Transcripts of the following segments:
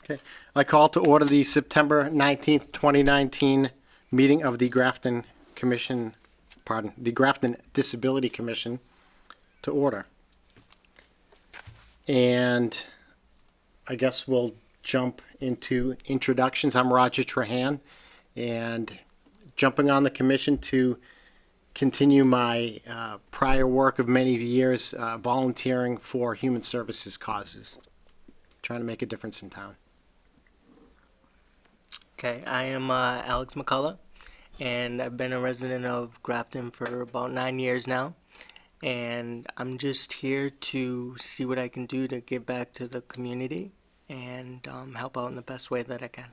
Okay. I call to order the September 19th, 2019 meeting of the Grafton Disability Commission to order. And I guess we'll jump into introductions. I'm Roger Trahan, and jumping on the commission to continue my prior work of many years volunteering for human services causes, trying to make a difference in town. Okay, I am Alex McCullough, and I've been a resident of Grafton for about 9 years now. And I'm just here to see what I can do to give back to the community and help out in the best way that I can.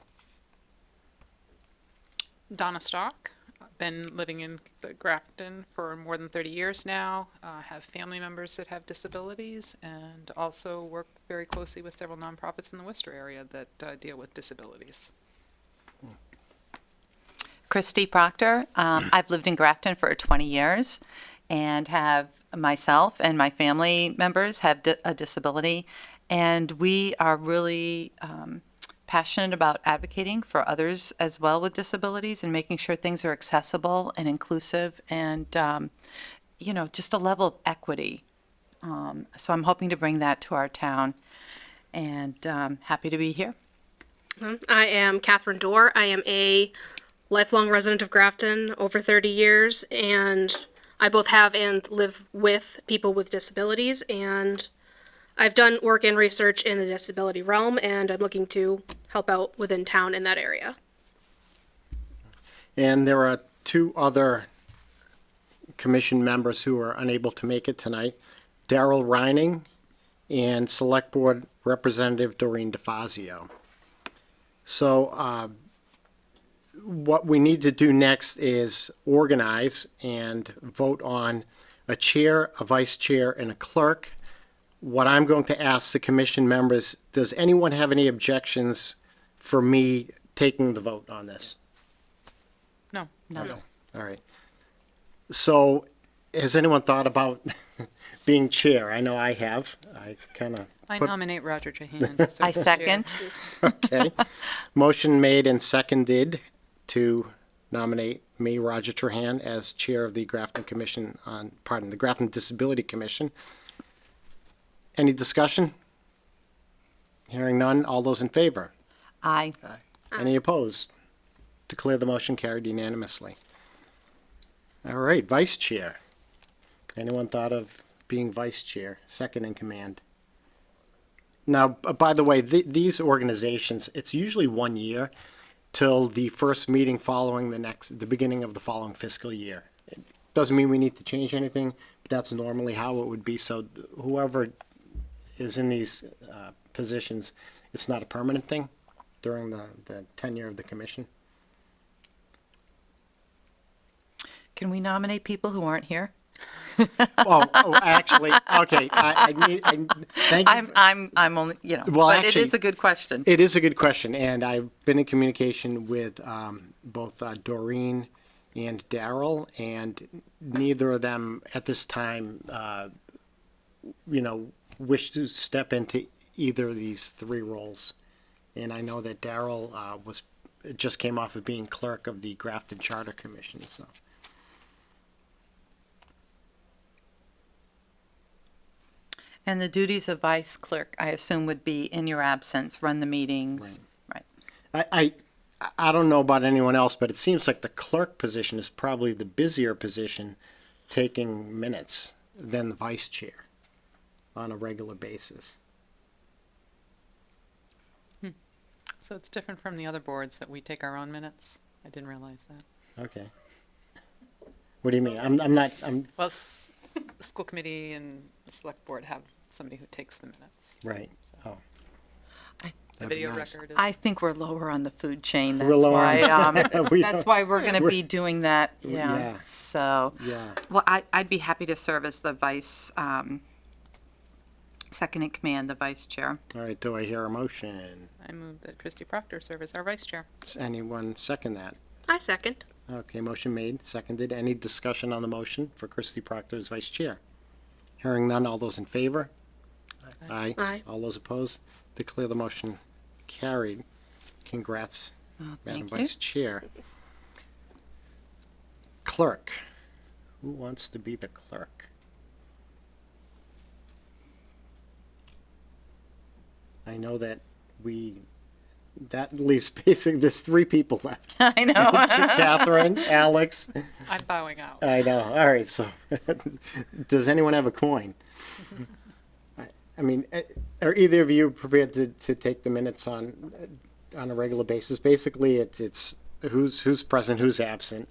Donna Stock. I've been living in Grafton for more than 30 years now. Have family members that have disabilities, and also work very closely with several nonprofits in the Worcester area that deal with disabilities. Christy Proctor. I've lived in Grafton for 20 years and have myself and my family members have a disability. And we are really passionate about advocating for others as well with disabilities and making sure things are accessible and inclusive and, just a level of equity. So I'm hoping to bring that to our town, and happy to be here. I am Catherine Dorr. I am a lifelong resident of Grafton, over 30 years, and I both have and live with people with disabilities, and I've done work and research in the disability realm, and I'm looking to help out within town in that area. And there are two other commission members who are unable to make it tonight, Daryl Reining and Select Board Representative Doreen DeFazio. So what we need to do next is organize and vote on a chair, a vice chair, and a clerk. What I'm going to ask the commission members, does anyone have any objections for me taking the vote on this? No. No. All right. So has anyone thought about being chair? I know I have. I kind of I put, nominate Roger Trahan to serve I as chair. second. okay. Motion made and seconded to nominate me, Roger Trahan, as chair of the Grafton the Grafton Disability Commission. Any discussion? Hearing none, all those in favor? Aye. Any opposed? Declare the motion carried unanimously. All right, vice chair. Anyone thought of being vice chair, second in command? Now, by the way, these organizations, it's usually 1 year till the first meeting following the beginning of the following fiscal year. It doesn't mean we need to change anything, but that's normally how it would be. So whoever is in these positions, it's not a permanent thing during the tenure of the commission. Can we nominate people who aren't here? Actually, okay. Thank you. I'm only, Well, but actually, it is a good question. It is a good question, and I've been in communication with both Doreen and Daryl, and neither of them at this time, wish to step into either of these three roles. And I know that Daryl just came off of being clerk of the Grafton Charter Commission, so. And the duties of vice clerk, I assume, would be in your absence, run the meetings. Right. I don't know about anyone else, but it seems like the clerk position is probably the busier position taking minutes than the vice chair on a regular basis. So it's different from the other boards that we take our own minutes. I didn't realize that. Okay. What do you mean? Well, the school committee and the select board have somebody who takes the minutes. Right. Oh. The That'd be video nice. record is. I think we're lower on the food chain. That's We're lower why. We That's don't- why we're going to we're- be doing that. Yeah. Yeah. So. Yeah. Well, I'd be happy to serve as the vice, second in command, the vice chair. All right. Do I hear a motion? I move that Christy Proctor serve as our vice chair. Does anyone second that? I second. Okay. Motion made, seconded. Any discussion on the motion for Christy Proctor as vice chair? Hearing none. All those in favor? Aye. Aye. All those opposed? Declare the motion carried. Congrats, Well, Madam thank you. Vice Chair. Clerk. Who wants to be the clerk? I know that that leaves basically, there's three people left. I know. Catherine, Alex. I'm bowing out. I know. All right. So, does anyone have a coin? I mean, are either of you prepared to take the minutes on a regular basis? Basically, it's who's present, who's absent,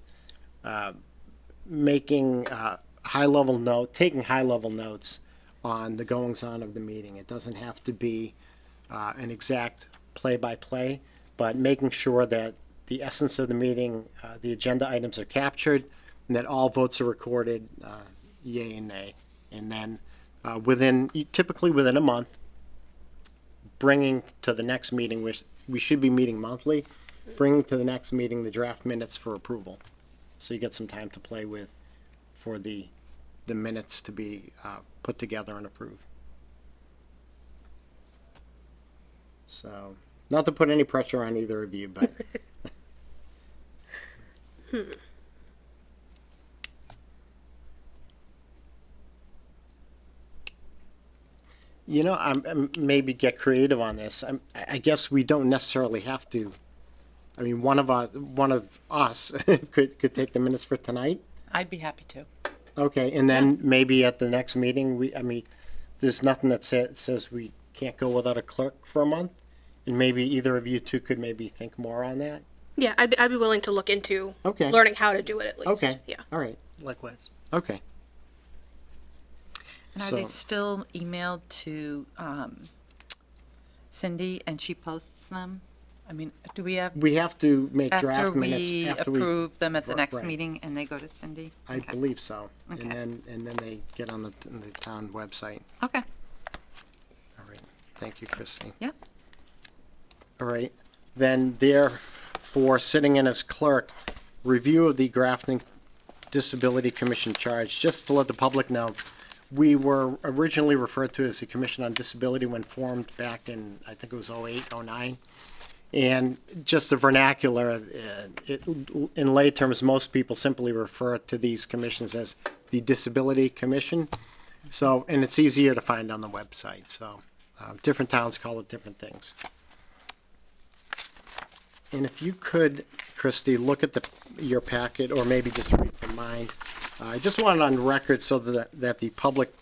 making taking high level notes on the goings on of the meeting. It doesn't have to be an exact play by play, but making sure that the essence of the meeting, the agenda items are captured, and that all votes are recorded, yay and nay. And then typically within a month, bringing to the next meeting, which we should be meeting monthly, bringing to the next meeting the draft minutes for approval. So you get some time to play with for the minutes to be put together and approved. So, not to put any pressure on either of you, but I'm maybe get creative on this. I guess we don't necessarily have to. I mean, one of us could take the minutes for tonight. I'd be happy to. Okay, and then maybe at the next meeting, there's nothing that says we can't go without a clerk for a month, and maybe either of you two could maybe think more on that. Yeah, I'd be willing to look into Okay. learning how to do it at least. Okay. Yeah. All right. Likewise. Okay. And are they So- still emailed to Cindy and she posts them? I mean, do we have, We have to make after draft minutes we after we. approve them at the next Right. meeting and they go to Cindy? I Okay. believe so. Okay. And then they get on the town website. Okay, All right. Thank you, Christine. Yep. All right. Then therefore, sitting in as clerk, review of the Grafton Disability Commission charge. Just to let the public know, we were originally referred to as the Commission on Disability when formed back in, I think it was 08, 09. And just the vernacular, in lay terms, most people simply refer to these commissions as the Disability Commission. So, and it's easier to find on the website. So, different towns call it different things. And if you could, Christy, look at your packet, or maybe just read from mine. I just want it on record so that the public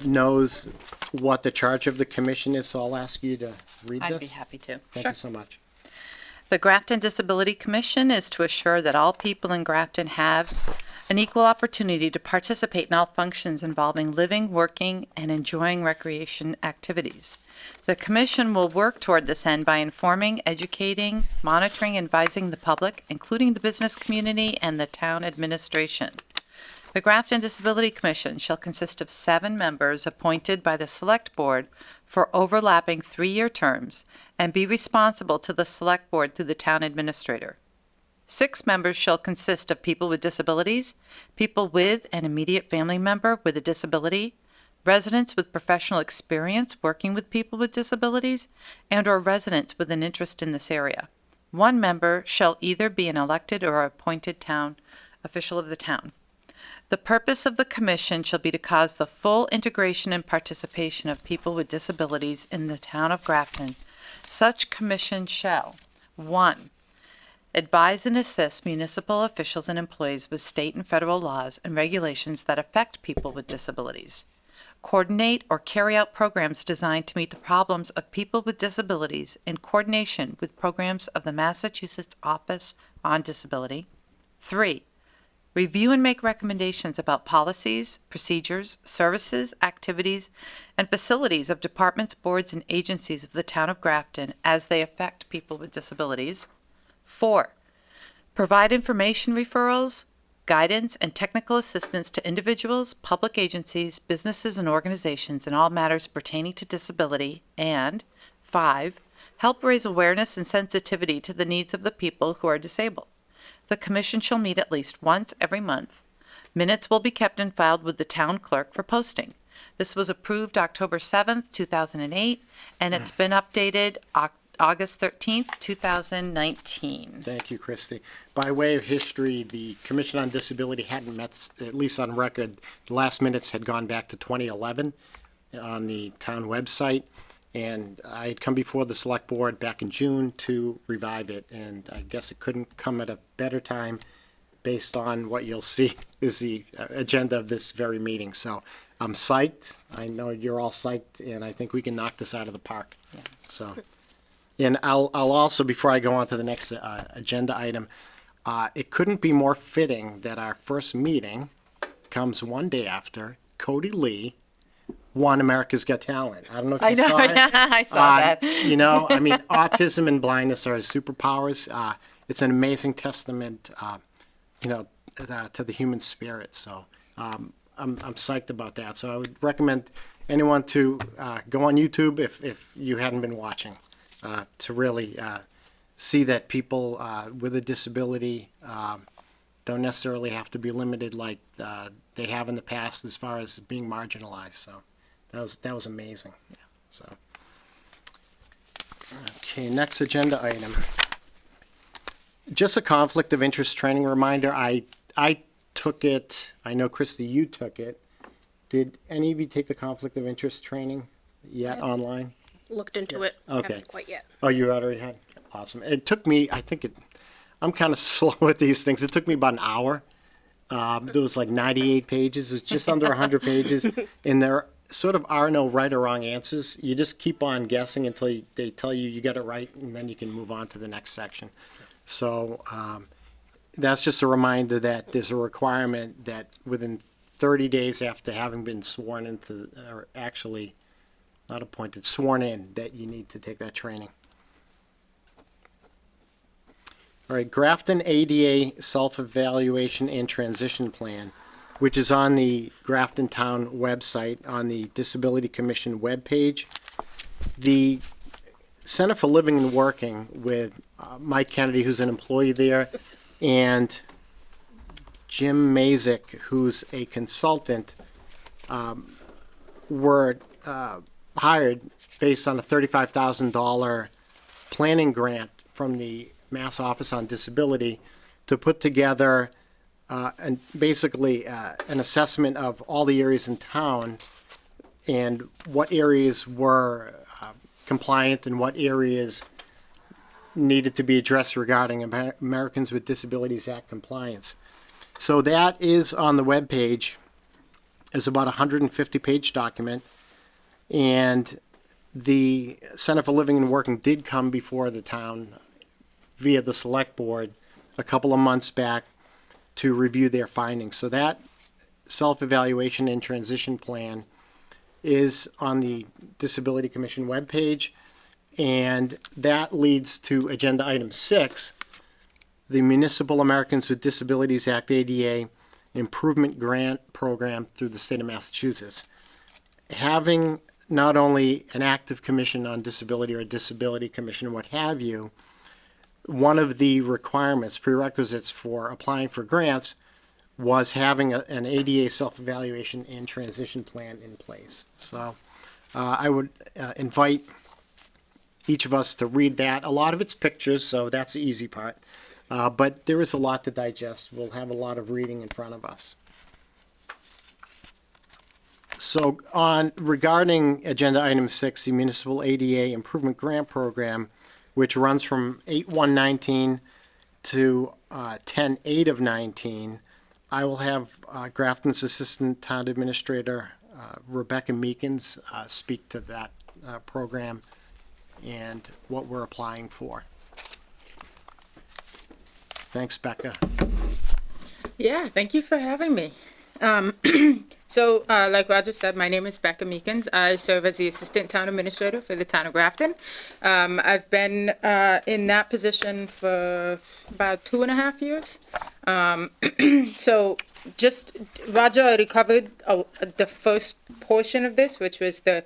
knows what the charge of the commission is. So I'll ask you to read this. I'd be happy to. Thank Sure. you so much. The Grafton Disability Commission is to assure that all people in Grafton have an equal opportunity to participate in all functions involving living, working, and enjoying recreation activities. The Commission will work toward this end by informing, educating, monitoring, and advising the public, including the business community and the town administration. The Grafton Disability Commission shall consist of 7 members appointed by the Select Board for overlapping 3-year terms and be responsible to the Select Board through the town administrator. 6 members shall consist of people with disabilities, people with an immediate family member with a disability, residents with professional experience working with people with disabilities, and/or residents with an interest in this area. 1 member shall either be an elected or appointed town official of the town. The purpose of the commission shall be to cause the full integration and participation of people with disabilities in the town of Grafton. Such commission shall, 1, advise and assist municipal officials and employees with state and federal laws and regulations that affect people with disabilities. Coordinate or carry out programs designed to meet the problems of people with disabilities in coordination with programs of the Massachusetts Office on Disability. 3, review and make recommendations about policies, procedures, services, activities, and facilities of departments, boards, and agencies of the town of Grafton as they affect people with disabilities. 4, provide information referrals, guidance, and technical assistance to individuals, public agencies, businesses, and organizations in all matters pertaining to disability. And 5, help raise awareness and sensitivity to the needs of the people who are disabled. The commission shall meet at least once every month. Minutes will be kept and filed with the town clerk for posting. This was approved October 7th, 2008, and it's been updated August 13th, 2019. Thank you, Christy. By way of history, the Commission on Disability hadn't met, at least on record, the last minutes had gone back to 2011 on the town website. And I had come before the select board back in June to revive it, and I guess it couldn't come at a better time based on what you'll see is the agenda of this very meeting. So I'm psyched. I know you're all psyched, and I think we can knock this out of the park. Yeah. So, and I'll also, before I go on to the next agenda item, it couldn't be more fitting that our first meeting comes one day after Cody Lee won America's Got Talent. I don't know if you I know, saw it. I saw that. You know, I mean, autism and blindness are his superpowers. It's an amazing testament, you know, to the human spirit. So I'm psyched about that. So I would recommend anyone to go on YouTube if you hadn't been watching to really see that people with a disability don't necessarily have to be limited like they have in the past as far as being marginalized. So that was amazing. Yeah. So okay, next agenda item. Just a conflict of interest training reminder. I took it. I know, Christy, you took it. Did any of you take the conflict of interest training yet online? Looked into it. Okay. Haven't quite yet. Oh, you already had? Awesome. It took me, I'm kind of slow with these things. It took me about an hour. There was like 98 pages. It's just under 100 pages. And there sort of are no right or wrong answers. You just keep on guessing until they tell you you got it right, and then you can move on to the next section. So that's just a reminder that there's a requirement that within 30 days after having been sworn into, or actually not appointed, sworn in, that you need to take that training. All right, Grafton ADA Self-Evaluation and Transition Plan, which is on the Grafton Town website on the Disability Commission webpage. The Center for Living and Working with Mike Kennedy, who's an employee there, and Jim Mazik, who's a consultant, were hired based on a $35,000 planning grant from the Mass Office on Disability to put together and basically an assessment of all the areas in town and what areas were compliant and what areas needed to be addressed regarding Americans with Disabilities Act compliance. So that is on the webpage. It's about a 150-page document, and the Center for Living and Working did come before the town via the select board a couple of months back to review their findings. So that self-evaluation and transition plan is on the Disability Commission webpage, and that leads to agenda item 6, the Municipal Americans with Disabilities Act ADA Improvement Grant Program through the state of Massachusetts. Having not only an active commission on disability or a disability commission, what have you, one of the requirements, prerequisites for applying for grants was having an ADA self-evaluation and transition plan in place. So I would invite each of us to read that. A lot of it's pictures, so that's the easy part. But there is a lot to digest. We'll have a lot of reading in front of us. So regarding agenda item 6, the Municipal ADA Improvement Grant Program, which runs from 8/1/19 to 10/8 of 19, I will have Grafton's Assistant Town Administrator, Rebecca Meekins, speak to that program and what we're applying for. Thanks, Becca. Yeah, thank you for having me. So, like Roger said, my name is Becca Meekins. I serve as the Assistant Town Administrator for the Town of Grafton. I've been in that position for about 2.5 years. So, just Roger already covered the first portion of this, which was the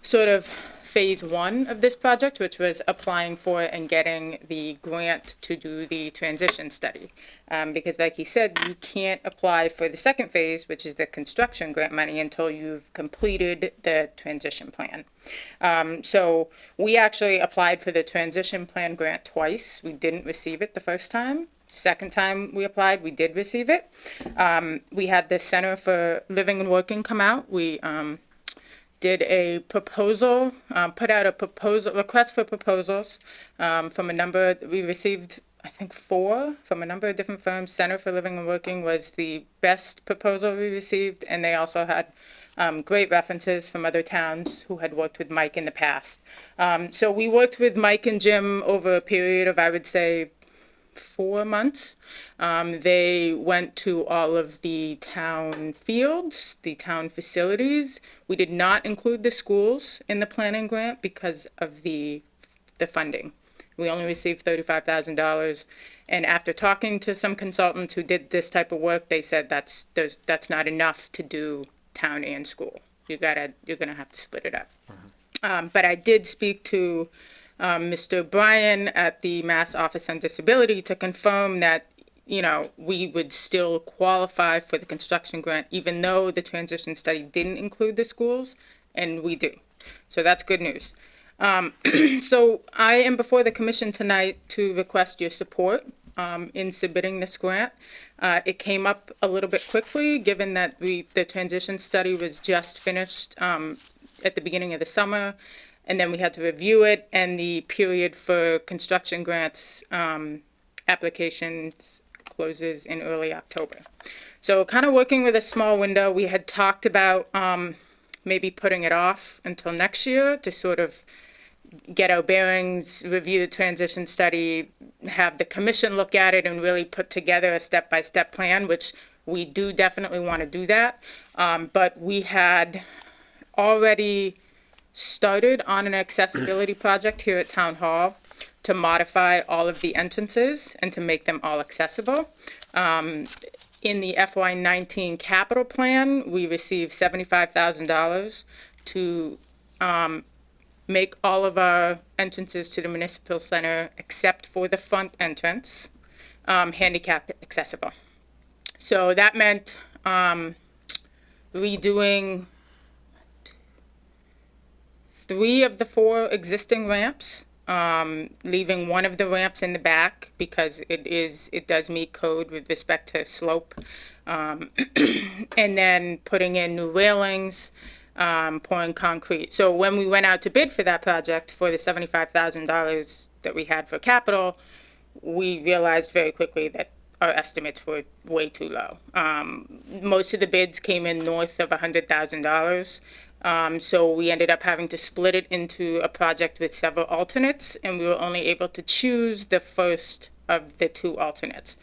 sort of phase one of this project, which was applying for and getting the grant to do the transition study. Because like he said, you can't apply for the second phase, which is the construction grant money, until you've completed the transition plan. So we actually applied for the transition plan grant twice. We didn't receive it the first time. Second time we applied, we did receive it. We had the Center for Living and Working come out. We did a proposal, put out a proposal, request for proposals from a number, we received, I think, 4 from a number of different firms. Center for Living and Working was the best proposal we received, and they also had great references from other towns who had worked with Mike in the past. So we worked with Mike and Jim over a period of, I would say, 4 months. They went to all of the town fields, the town facilities. We did not include the schools in the planning grant because of the funding. We only received $35,000. And after talking to some consultants who did this type of work, they said that's not enough to do town and school. You're gonna have to split it up. But I did speak to Mr. Bryan at the Mass Office on Disability to confirm that, you know, we would still qualify for the construction grant, even though the transition study didn't include the schools, and we do. So that's good news. So I am before the commission tonight to request your support in submitting this grant. It came up a little bit quickly, given that the transition study was just finished at the beginning of the summer, and then we had to review it, and the period for construction grants applications closes in early October. So kind of working with a small window, we had talked about maybe putting it off until next year to sort of get our bearings, review the transition study, have the commission look at it and really put together a step-by-step plan, which we do definitely want to do that. But we had already started on an accessibility project here at Town Hall to modify all of the entrances and to make them all accessible. In the FY19 capital plan, we received $75,000 to make all of our entrances to the municipal center, except for the front entrance, handicap accessible. So that meant redoing 3 of the 4 existing ramps, leaving one of the ramps in the back because it does meet code with respect to slope, and then putting in new railings, pouring concrete. So when we went out to bid for that project for the $75,000 that we had for capital, we realized very quickly that our estimates were way too low. Most of the bids came in north of $100,000. So we ended up having to split it into a project with several alternates, and we were only able to choose the first of the 2 alternates.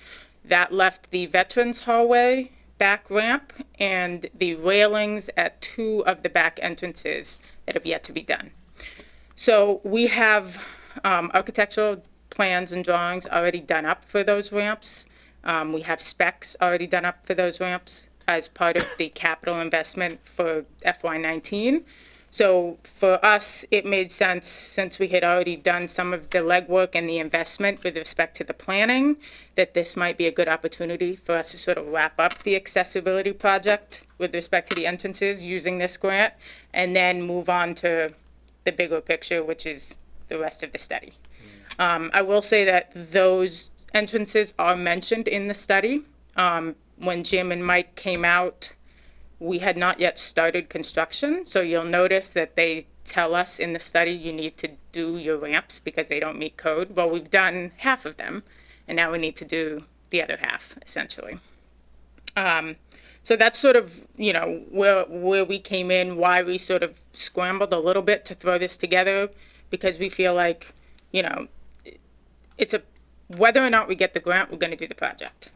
That left the Veterans Hallway back ramp and the railings at 2 of the back entrances that have yet to be done. So we have architectural plans and drawings already done up for those ramps. We have specs already done up for those ramps as part of the capital investment for FY19. So for us, it made sense, since we had already done some of the legwork and the investment with respect to the planning, that this might be a good opportunity for us to sort of wrap up the accessibility project with respect to the entrances using this grant, and then move on to the bigger picture, which is the rest of the study. I will say that those entrances are mentioned in the study. When Jim and Mike came out, we had not yet started construction, so you'll notice that they tell us in the study you need to do your ramps because they don't meet code. Well, we've done half of them, and now we need to do the other half, essentially. So that's sort of, you know, where we came in, why we sort of scrambled a little bit to throw this together, because we feel like, you know, whether or not we get the grant, we're going to do the project.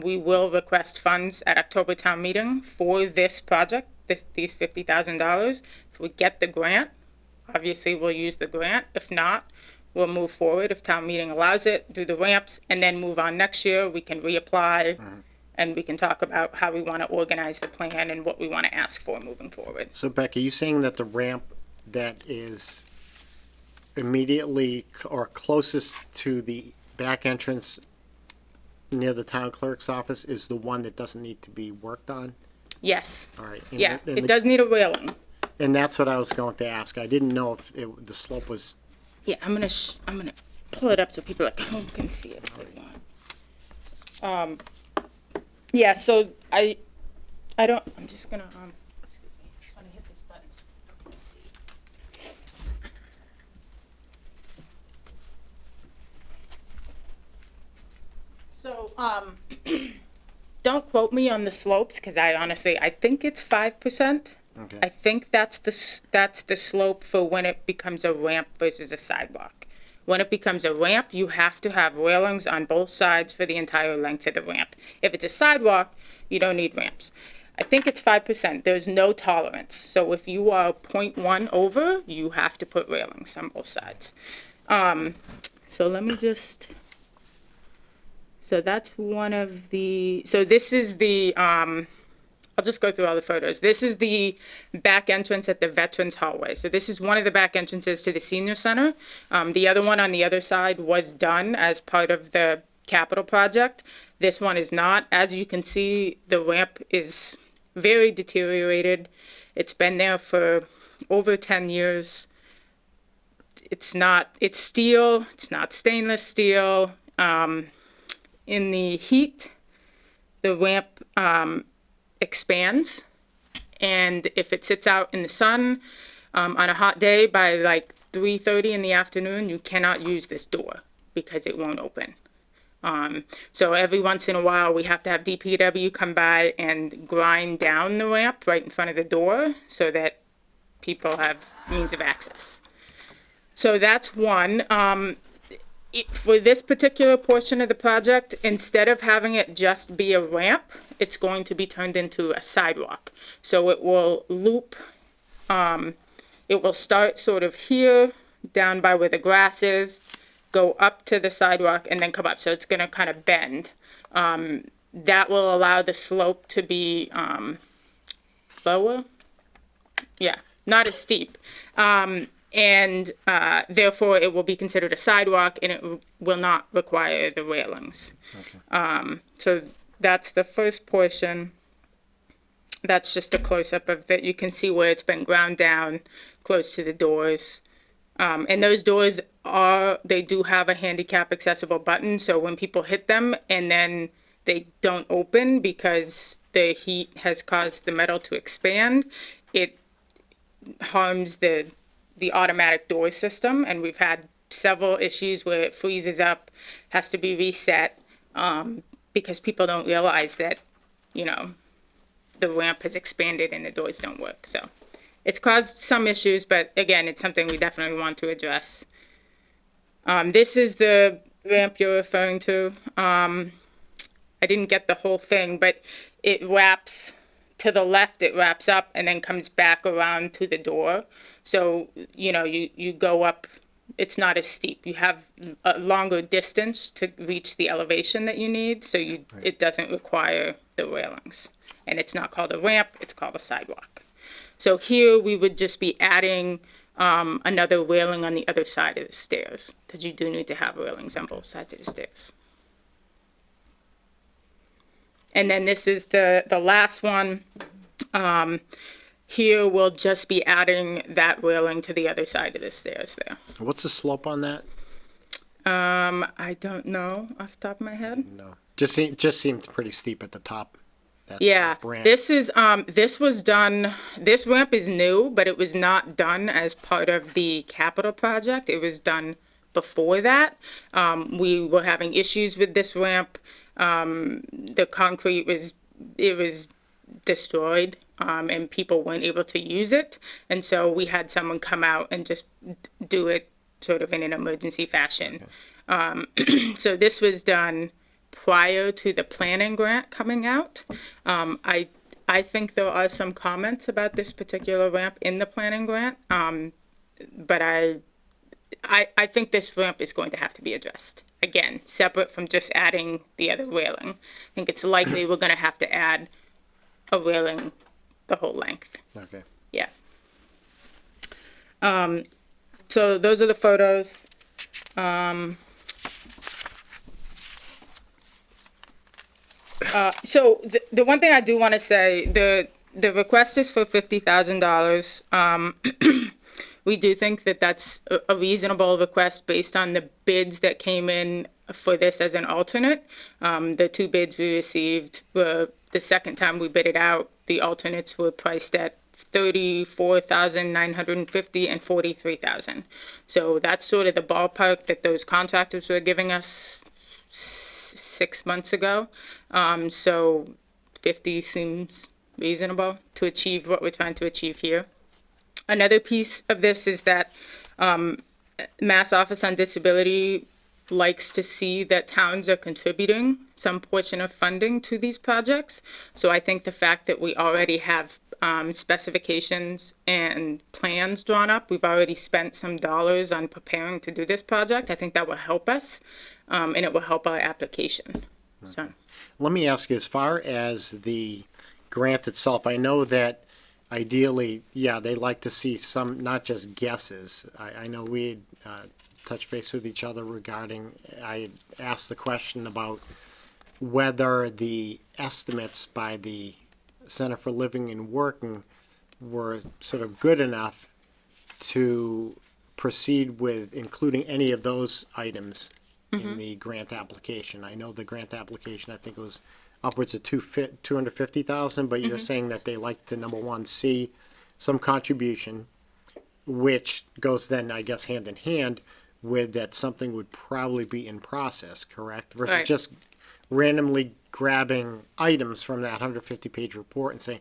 We will request funds at October town meeting for this project, these $50,000. If we get the grant, obviously we'll use the grant. If not, we'll move forward if town meeting allows it, do the ramps, and then move on next year. We can reapply, and we can talk about how we want to organize the plan and what we want to ask for moving forward. So Becky, you saying that the ramp that is immediately or closest to the back entrance near the town clerk's office is the one that doesn't need to be worked on? Yes. All right. Yeah, and it the- does need a railing. And that's what I was going to ask. I didn't know if the slope was, Yeah, I'm gonna pull it up so people at home can see it if they want. Yeah, so I don't, I'm just gonna, excuse me, I'm just gonna hit this button so people can see. So, don't quote me on the slopes, cause I think it's 5%. okay. I think that's the slope for when it becomes a ramp versus a sidewalk. When it becomes a ramp, you have to have railings on both sides for the entire length of the ramp. If it's a sidewalk, you don't need ramps. I think it's 5%. There's no tolerance. So if you are 0.1 over, you have to put railings on both sides. So let me just, so that's one of the, so this is the, I'll just go through all the photos. This is the back entrance at the Veterans Hallway. So this is one of the back entrances to the senior center. The other one on the other side was done as part of the capital project. This one is not. As you can see, the ramp is very deteriorated. It's been there for over 10 years. It's steel. It's not stainless steel. In the heat, the ramp, expands, and if it sits out in the sun on a hot day by like 3:30 in the afternoon, you cannot use this door because it won't open. So every once in a while we have to have DPW come by and grind down the ramp right in front of the door so that people have means of access. So that's one. For this particular portion of the project, instead of having it just be a ramp, it's going to be turned into a sidewalk. So it will loop, it will start sort of here, down by where the grass is, go up to the sidewalk, and then come up. So it's gonna kind of bend. That will allow the slope to be lower. Yeah, not as steep. And therefore it will be considered a sidewalk and it will not require the railings. So that's the first portion. That's just a close-up of that. You can see where it's been ground down close to the doors. And those doors they do have a handicap accessible button. So when people hit them and then they don't open because the heat has caused the metal to expand, it harms the automatic door system, and we've had several issues where it freezes up, has to be reset, because people don't realize that, the ramp has expanded and the doors don't work. So it's caused some issues, but again, it's something we definitely want to address. This is the ramp you're referring to. I didn't get the whole thing, but it wraps to the left, it wraps up and then comes back around to the door. So, you go up, it's not as steep. You have a longer distance to reach the elevation that you need, so it doesn't require the railings. And it's not called a ramp, it's called a sidewalk. So here we would just be adding another railing on the other side of the stairs, because you do need to have railings on both sides of the stairs. And then this is the last one. Here we'll just be adding that railing to the other side of the stairs there. What's the slope on that? I don't know off the top of my head. No. Just seemed pretty steep at the top. That Yeah, ramp. this was done, this ramp is new, but it was not done as part of the capital project. It was done before that. We were having issues with this ramp. The concrete was destroyed, and people weren't able to use it. And so we had someone come out and just do it sort of in an emergency fashion. Okay. So this was done prior to the planning grant coming out. I think there are some comments about this particular ramp in the planning grant, but I think this ramp is going to have to be addressed. Again, separate from just adding the other railing. I think it's likely we're going to have to add a railing the whole length. Okay. Yeah. So those are the photos. So the one thing I do want to say, the request is for $50,000. We do think that that's a reasonable request based on the bids that came in for this as an alternate. The two bids we received were, the second time we bid it out, the alternates were priced at $34,950 and $43,000. So that's sort of the ballpark that those contractors were giving us 6 months ago. So 50 seems reasonable to achieve what we're trying to achieve here. Another piece of this is that Mass Office on Disability likes to see that towns are contributing some portion of funding to these projects. So I think the fact that we already have specifications and plans drawn up, we've already spent some dollars on preparing to do this project, I think that will help us, and it will help our application. So, Let me ask you, as far as the grant itself, I know that ideally, yeah, they like to see some, not just guesses. I know we had touched base with each other regarding, I asked the question about whether the estimates by the Center for Living and Working were sort of good enough to proceed with including any of those items in the grant application. I know the grant application, I think it was upwards of 250,000, but you're saying that they like to, number one, see some contribution, which goes then, I guess, hand in hand with that something would probably be in process, correct? Versus Right. just randomly grabbing items from that 150-page report and saying,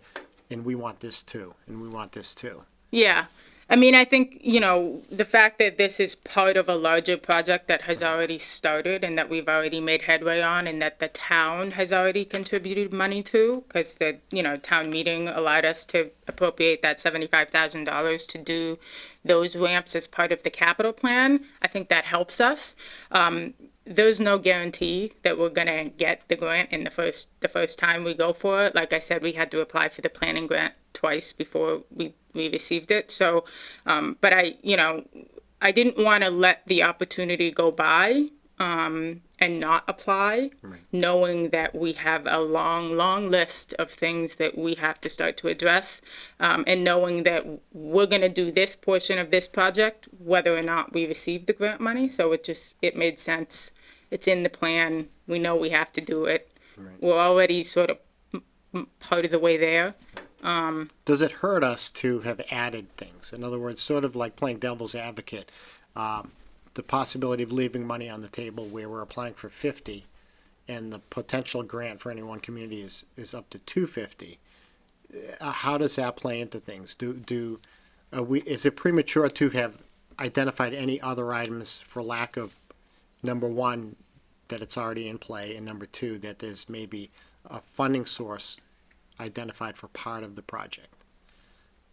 and we want this too, and we want this too. yeah. I mean, I think, you know, the fact that this is part of a larger project that has already started and that we've already made headway on and that the town has already contributed money to, because the, you know, town meeting allowed us to appropriate that $75,000 to do those ramps as part of the capital plan, I think that helps us. There's no guarantee that we're gonna get the grant in the first time we go for it. Like I said, we had to apply for the planning grant twice before we received it. So, but I didn't want to let the opportunity go by and not apply, knowing that we have a long list of things that we have to start to address, and knowing that we're going to do this portion of this project, whether or not we receive the grant money. So it made sense. It's in the plan. We know we have to do it. We're already sort of part of the way there. Does it hurt us to have added things? In other words, sort of like playing devil's advocate, the possibility of leaving money on the table where we're applying for 50 and the potential grant for any one community is up to 250. How does that play into things? Is it premature to have identified any other items for lack of, number one, that it's already in play, and number two, that there's maybe a funding source identified for part of the project?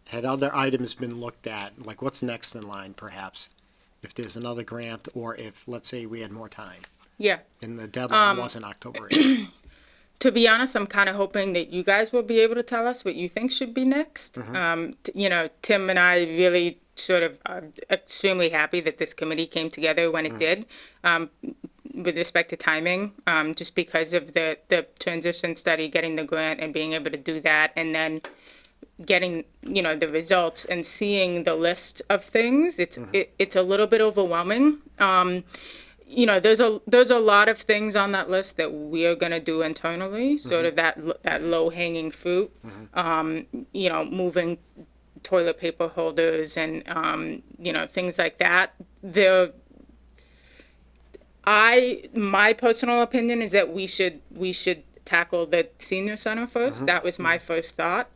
Had other items been looked at, like what's next in line perhaps, if there's another grant, or if, let's say, we had more time Yeah. and the deadline wasn't October 8th? To be honest, I'm kind of hoping that you guys will be able to tell us what you think should be next. You know, Tim and I really sort of are extremely happy that this committee came together when it did, with respect to timing, just because of the transition study, getting the grant and being able to do that, and then getting, you know, the results and seeing the list of things. It's a little bit overwhelming. You know, there's a lot of things on that list that we are going to do internally, sort of that low hanging fruit. You know, moving toilet paper holders and you know, things like that. My personal opinion is that we should tackle the senior center first. That was my first thought.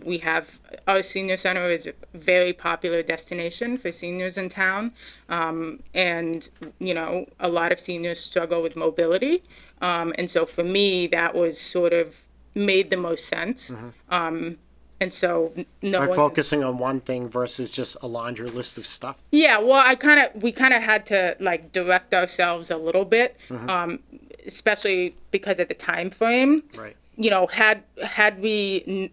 We have, our senior center is a very popular destination for seniors in town. And, you know, a lot of seniors struggle with mobility. And so for me, that was sort of made the most sense. And so By focusing on one thing versus just a laundry list of stuff? Yeah, well, we kind of had to like direct ourselves a little bit, especially because of the time frame. Right. You know, had we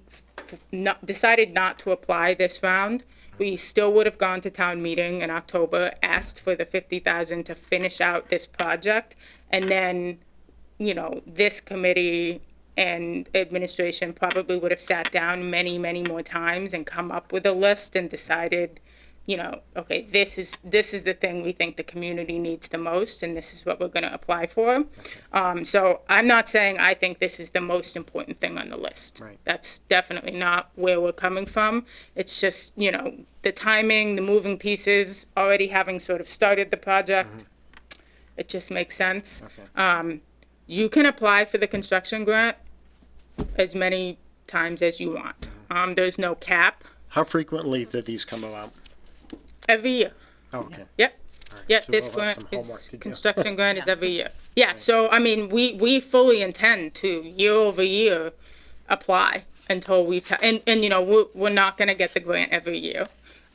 not decided not to apply this round We still would have gone to town meeting in October, asked for the 50,000 to finish out this project, and then, you know, this committee and administration probably would have sat down many, many more times and come up with a list and decided, you know, okay, this is the thing we think the community needs the most, and this is what we're gonna apply for. So I'm not saying I think this is the most important thing on the list. Right. That's definitely not where we're coming from. It's just, you know, the timing, the moving pieces, already having sort of started the project. It just makes sense. Okay. You can apply for the construction grant as many times as you want. There's no cap. How frequently do these come about? Every year. Oh, okay. Yep. Yeah, so this we'll have grant some homework is, to do. construction grant is every year. Yeah, so, I mean, we fully intend to, year over year, apply until we've, and, you know, we're not gonna get the grant every year.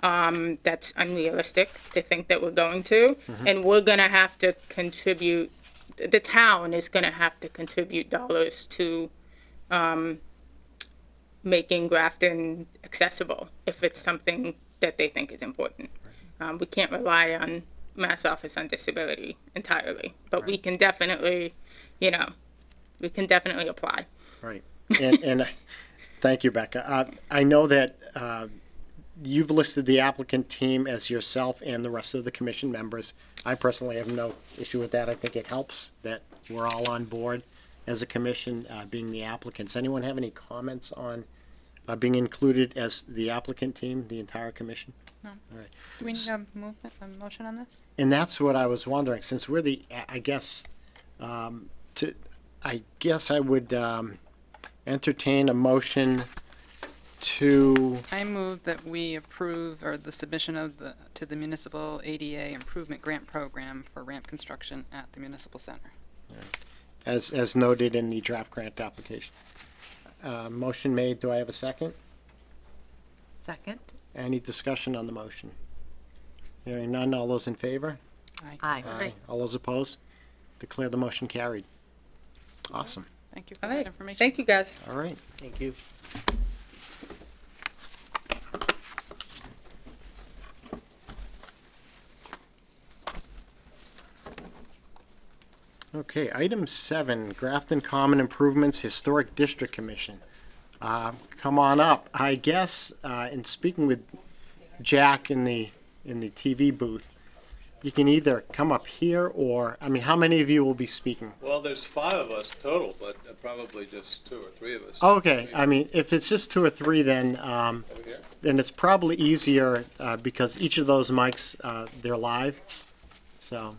That's unrealistic to think that we're going to, and we're gonna have to contribute, the town is gonna have to contribute dollars to, making Grafton accessible, if it's something that they think is important. We can't rely on Mass Office on Disability entirely, but we can definitely, you know, we can definitely apply. Right. And thank you, Becca. I know that you've listed the applicant team as yourself and the rest of the commission members. I personally have no issue with that. I think it helps that we're all on board as a commission, being the applicants. Anyone have any comments on being included as the applicant team, the entire commission? No. All right. Do we need a motion on this? And that's what I was wondering, since we're the, I guess I would entertain a motion to, I move that we approve, or the submission of to the municipal ADA improvement grant program for ramp construction at the municipal center. as noted in the draft grant application. Motion made, do I have a second? Second? Any discussion on the motion? Hearing none, all those in favor? Aye. Aye. All those opposed? Declare the motion carried. Awesome, Thank you for All that right, information. thank you, guys. all right. Thank you. Okay, item 7, Grafton Common Improvements Historic District Commission. Come on up. I guess, in speaking with Jack in the TV booth, you can either come up here or, I mean, how many of you will be speaking? Well, there's 5 of us total, but probably just 2 or 3 of us. Okay, I mean, if it's just 2 or 3, then, Over here? then it's probably easier, because each of those mics, they're live. So,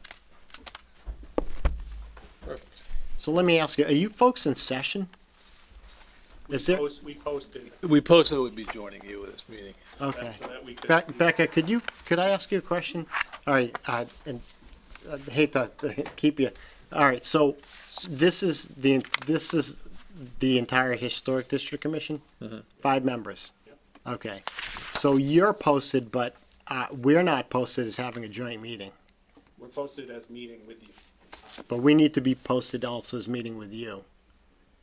Perfect. so let me ask you, are you folks in session? Is there, We posted We posted we'd be joining you with this meeting. okay. so that we could. Becca, could I ask you a question? All right, and I hate to keep you, all right, so this is the entire Historic District Commission? 5 members? Okay, so you're posted, but, we're not posted as having a joint meeting, We're posted as meeting with you. but we need to be posted also as meeting with you.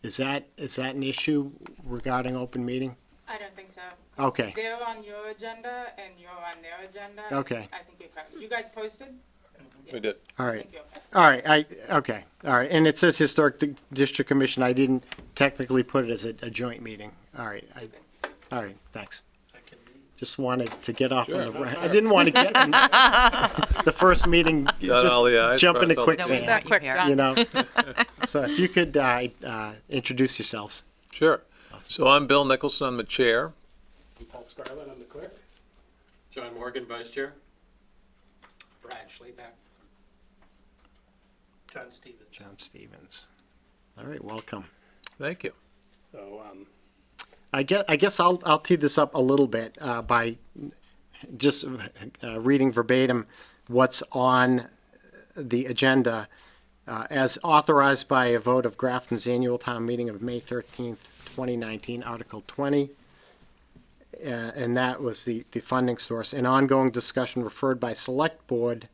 Is that an issue regarding open meeting? I don't think so. Okay, They're on your agenda and you're on their agenda. Okay. I think you're covered. You guys posted? We did. all I right. think you're okay. All right, okay, all right, and it says Historic District Commission, I didn't technically put it as a joint meeting, all right, all right, thanks. Just wanted to get off on the, I didn't want to get in the first meeting, Dot all the i's, just jump into cross all the quicksand, That quick, John. you know? So if you could, introduce yourselves. Sure. So I'm Bill Nicholson, I'm the chair. I'm Paul Scarlett, I'm the clerk. John Morgan, Vice Chair. Brad Schlebeck. John Stevens. John Stevens. All right, welcome. Thank you. So, I guess I'll tee this up a little bit by just reading verbatim what's on the agenda as authorized by a vote of Grafton's annual town meeting of May 13th, 2019, Article 20. And that was the funding source. An ongoing discussion referred by Select Board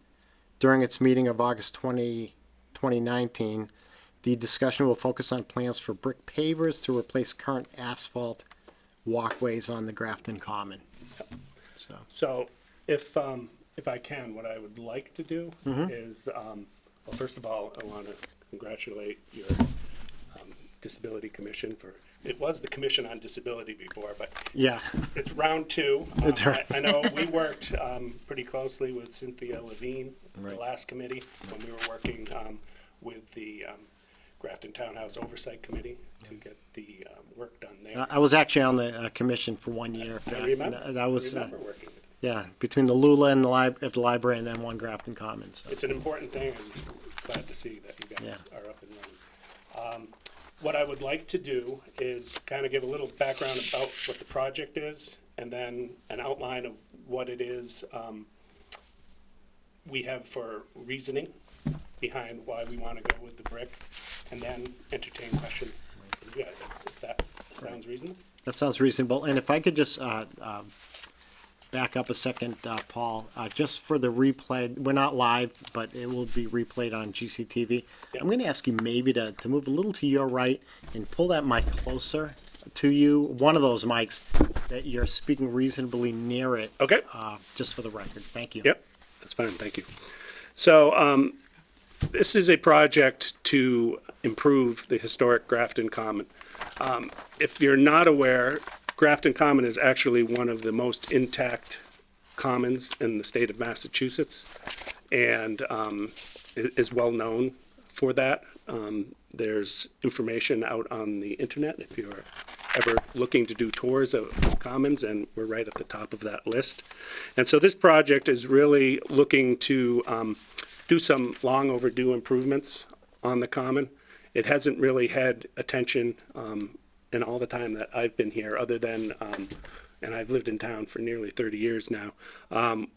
during its meeting of August 20, 2019. The discussion will focus on plans for brick pavers to replace current asphalt walkways on the Grafton Common. So if I can, what I would like to do is, well, first of all, I want to congratulate your Disability Commission for, it was the Commission on Disability before, but Yeah, it's round two. It's right. I know we worked pretty closely with Cynthia Levine, the Right. last committee, when we were working with the Grafton Townhouse Oversight Committee to get the work done there. I was actually on the commission for 1 year. I remember. That was, remember working with you. yeah, between the Lula and at the library and then one Grafton Commons. So. It's an important thing, and glad to see that you guys Yeah. are up and running. What I would like to do is kind of give a little background about what the project is, and then an outline of what it is we have for reasoning behind why we want to go with the brick, and then entertain questions from you guys, if that sounds reasonable. That sounds reasonable. And if I could just back up a second, Paul, just for the replay, we're not live, but it will be replayed on GCTV. Yep. I'm going to ask you maybe to move a little to your right and pull that mic closer to you, one of those mics that you're speaking reasonably near it. Okay. Just for the record. Thank you. Yep, that's fine, thank you. So, this is a project to improve the historic Grafton Common. If you're not aware, Grafton Common is actually one of the most intact commons in the state of Massachusetts, and is well known for that. There's information out on the internet if you're ever looking to do tours of commons, and we're right at the top of that list. And so this project is really looking to do some long overdue improvements on the common. It hasn't really had attention in all the time that I've been here, other than, and I've lived in town for nearly 30 years now.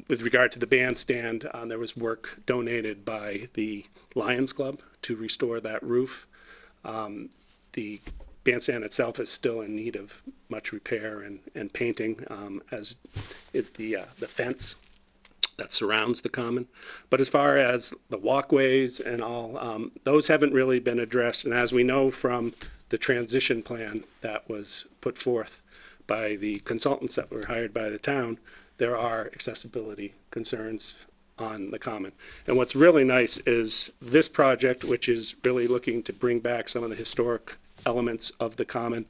With regard to the bandstand, there was work donated by the Lions Club to restore that roof. The bandstand itself is still in need of much repair and painting, as is the fence that surrounds the common. But as far as the walkways and all, those haven't really been addressed. And as we know from the transition plan that was put forth by the consultants that were hired by the town, there are accessibility concerns on the common. And what's really nice is this project, which is really looking to bring back some of the historic elements of the common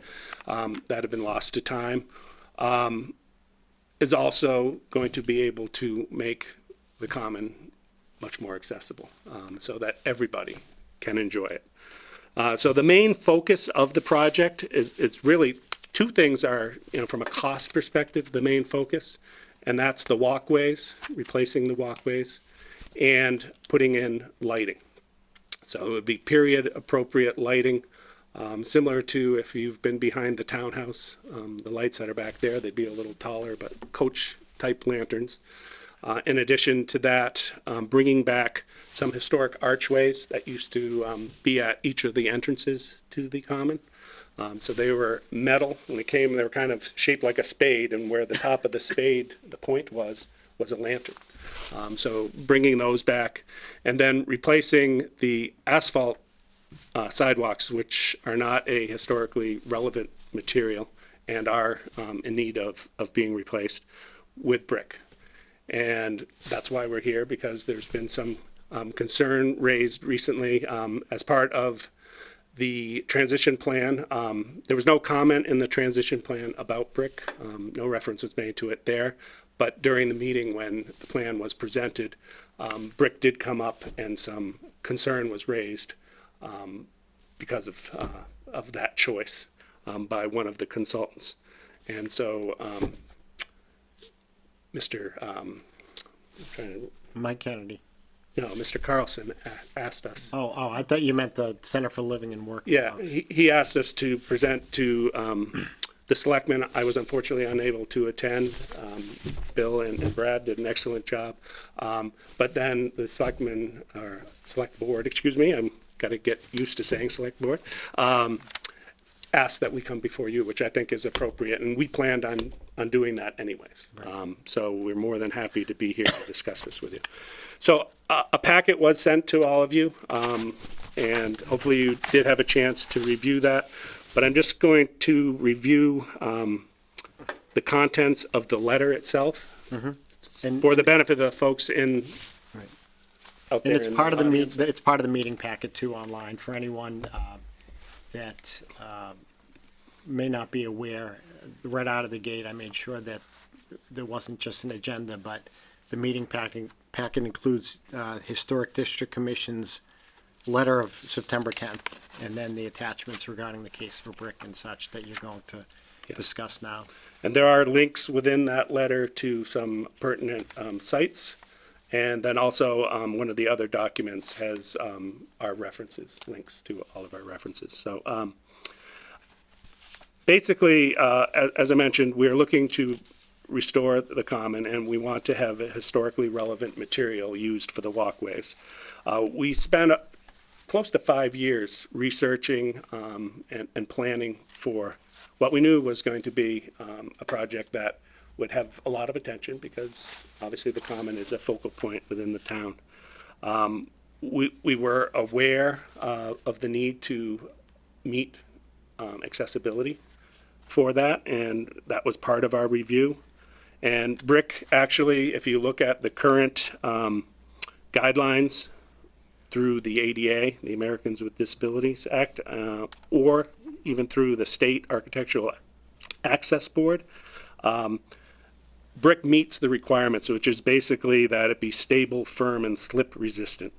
that have been lost to time, is also going to be able to make the common much more accessible, so that everybody can enjoy it. So the main focus of the project is, it's really two things are, from a cost perspective, the main focus, and that's the walkways, replacing the walkways, and putting in lighting. So it would be period appropriate lighting, similar to if you've been behind the townhouse, the lights that are back there, they'd be a little taller, but coach type lanterns. In addition to that, bringing back some historic archways that used to be at each of the entrances to the common. So they were metal. When they came, they were kind of shaped like a spade, and where the top of the spade, the point was a lantern. So bringing those back, and then replacing the asphalt sidewalks, which are not a historically relevant material and are in need of being replaced, with brick. And that's why we're here, because there's been some concern raised recently as part of the transition plan. There was no comment in the transition plan about brick. No reference was made to it there. But during the meeting when the plan was presented, brick did come up, and some concern was raised because of that choice by one of the consultants. And so Mike Kennedy. Mr. Carlson asked us. Oh, I thought you meant the Center for Living and Working. Yeah, folks. he asked us to present to the selectmen. I was unfortunately unable to attend. Bill and Brad did an excellent job. But then the selectmen, or select board, excuse me, I'm got to get used to saying select board, asked that we come before you, which I think is appropriate. And we planned on doing that anyways. Right. So we're more than happy to be here to discuss this with you. So a packet was sent to all of you, and hopefully you did have a chance to review that. But I'm just going to review the contents of the letter itself And, for the benefit of folks in Right. out there. and it's in part the of the audience. it's part of the meeting packet too online for anyone that may not be aware. Right out of the gate, I made sure that there wasn't just an agenda, but the meeting packet includes Historic District Commission's letter of September 10th, and then the attachments regarding the case for Brick and such that you're going to discuss now. And there are links within that letter to some pertinent sites. And then also, one of the other documents has our references, links to all of our references. So basically, as I mentioned, we're looking to restore the common, and we want to have a historically relevant material used for the walkways. We spent close to 5 years researching and planning for what we knew was going to be a project that would have a lot of attention, because obviously the common is a focal point within the town. We were aware of the need to meet accessibility for that, and that was part of our review. And Brick, actually, if you look at the current guidelines through the ADA, the Americans with Disabilities Act, or even through the State Architectural Access Board, Brick meets the requirements, which is basically that it be stable, firm, and slip resistant.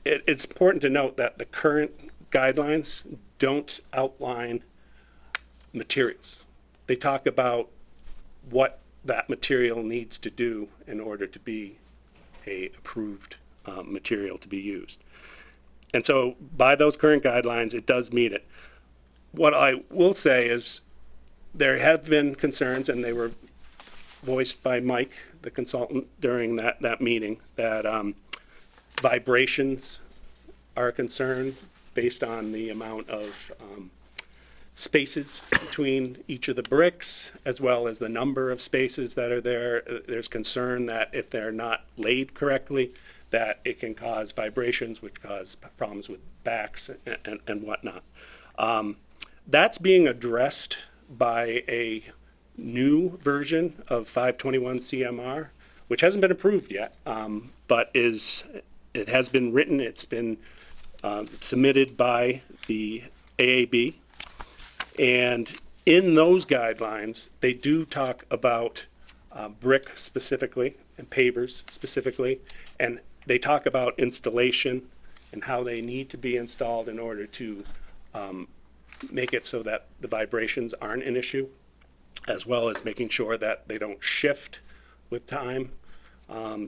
It's important to note that the current guidelines don't outline materials. They talk about what that material needs to do in order to be a approved material to be used. And so by those current guidelines, it does meet it. What I will say is there have been concerns, and they were voiced by Mike, the consultant, during that meeting, that vibrations are a concern based on the amount of spaces between each of the bricks, as well as the number of spaces that are there. There's concern that if they're not laid correctly, that it can cause vibrations, which cause problems with backs and whatnot. That's being addressed by a new version of 521 CMR, which hasn't been approved yet, but it has been written. It's been submitted by the AAB. And in those guidelines, they do talk about brick specifically and pavers specifically, and they talk about installation and how they need to be installed in order to make it so that the vibrations aren't an issue, as well as making sure that they don't shift with time.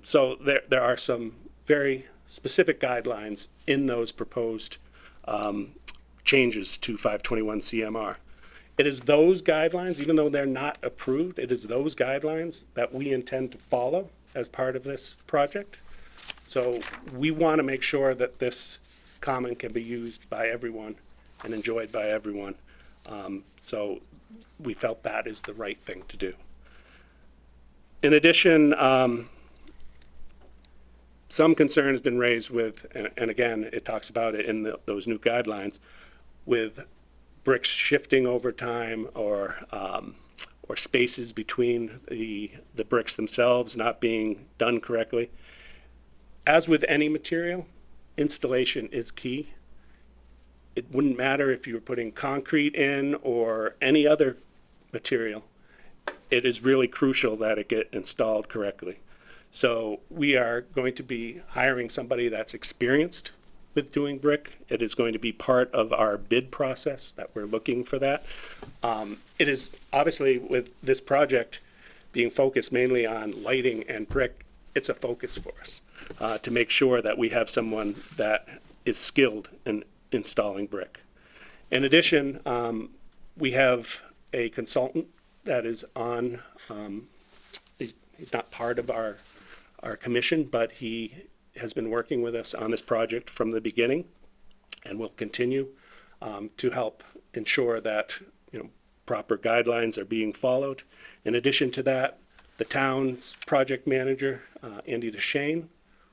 So there are some very specific guidelines in those proposed changes to 521 CMR. It is those guidelines, even though they're not approved, it is those guidelines that we intend to follow as part of this project. So we want to make sure that this common can be used by everyone and enjoyed by everyone. So we felt that is the right thing to do. In addition, some concern has been raised with, and again, it talks about it in those new guidelines, with bricks shifting over time, or spaces between the bricks themselves not being done correctly. As with any material, installation is key. It wouldn't matter if you were putting concrete in or any other material. It is really crucial that it get installed correctly. So we are going to be hiring somebody that's experienced with doing brick. It is going to be part of our bid process that we're looking for that. It is obviously, with this project being focused mainly on lighting and brick, it's a focus for us to make sure that we have someone that is skilled in installing brick. In addition, we have a consultant that is on, he's not part of our commission, but he has been working with us on this project from the beginning, and will continue to help ensure that proper guidelines are being followed. In addition to that, the town's project manager, Andy DeShane,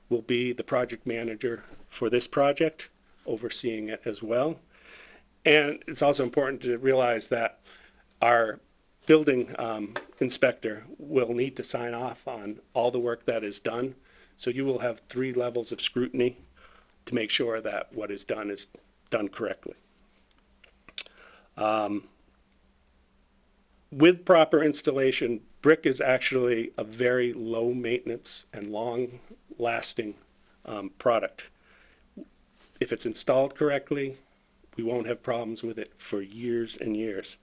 will be the project manager for this project, overseeing it as well. And it's also important to realize that our building inspector will need to sign off on all the work that is done. So you will have 3 levels of scrutiny to make sure that what is done correctly. With proper installation, brick is actually a very low maintenance and long lasting product. If it's installed correctly, we won't have problems with it for years and years.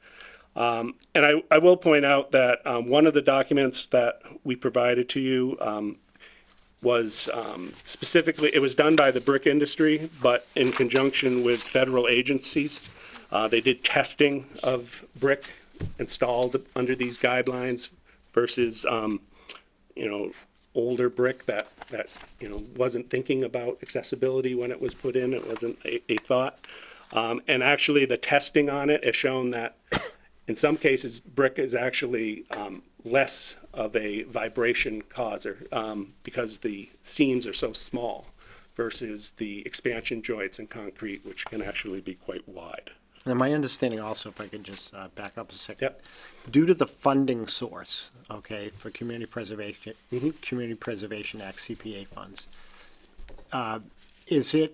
And I will point out that one of the documents that we provided to you was specifically, it was done by the brick industry, but in conjunction with federal agencies. They did testing of brick installed under these guidelines versus, older brick that wasn't thinking about accessibility when it was put in. It wasn't a thought. And actually the testing on it has shown that in some cases, brick is actually less of a vibration causer because the seams are so small versus the expansion joints in concrete, which can actually be quite wide. And my understanding also, if I could just back up a second, Yep. due to the funding source, okay, for Community Preservation Act CPA funds, is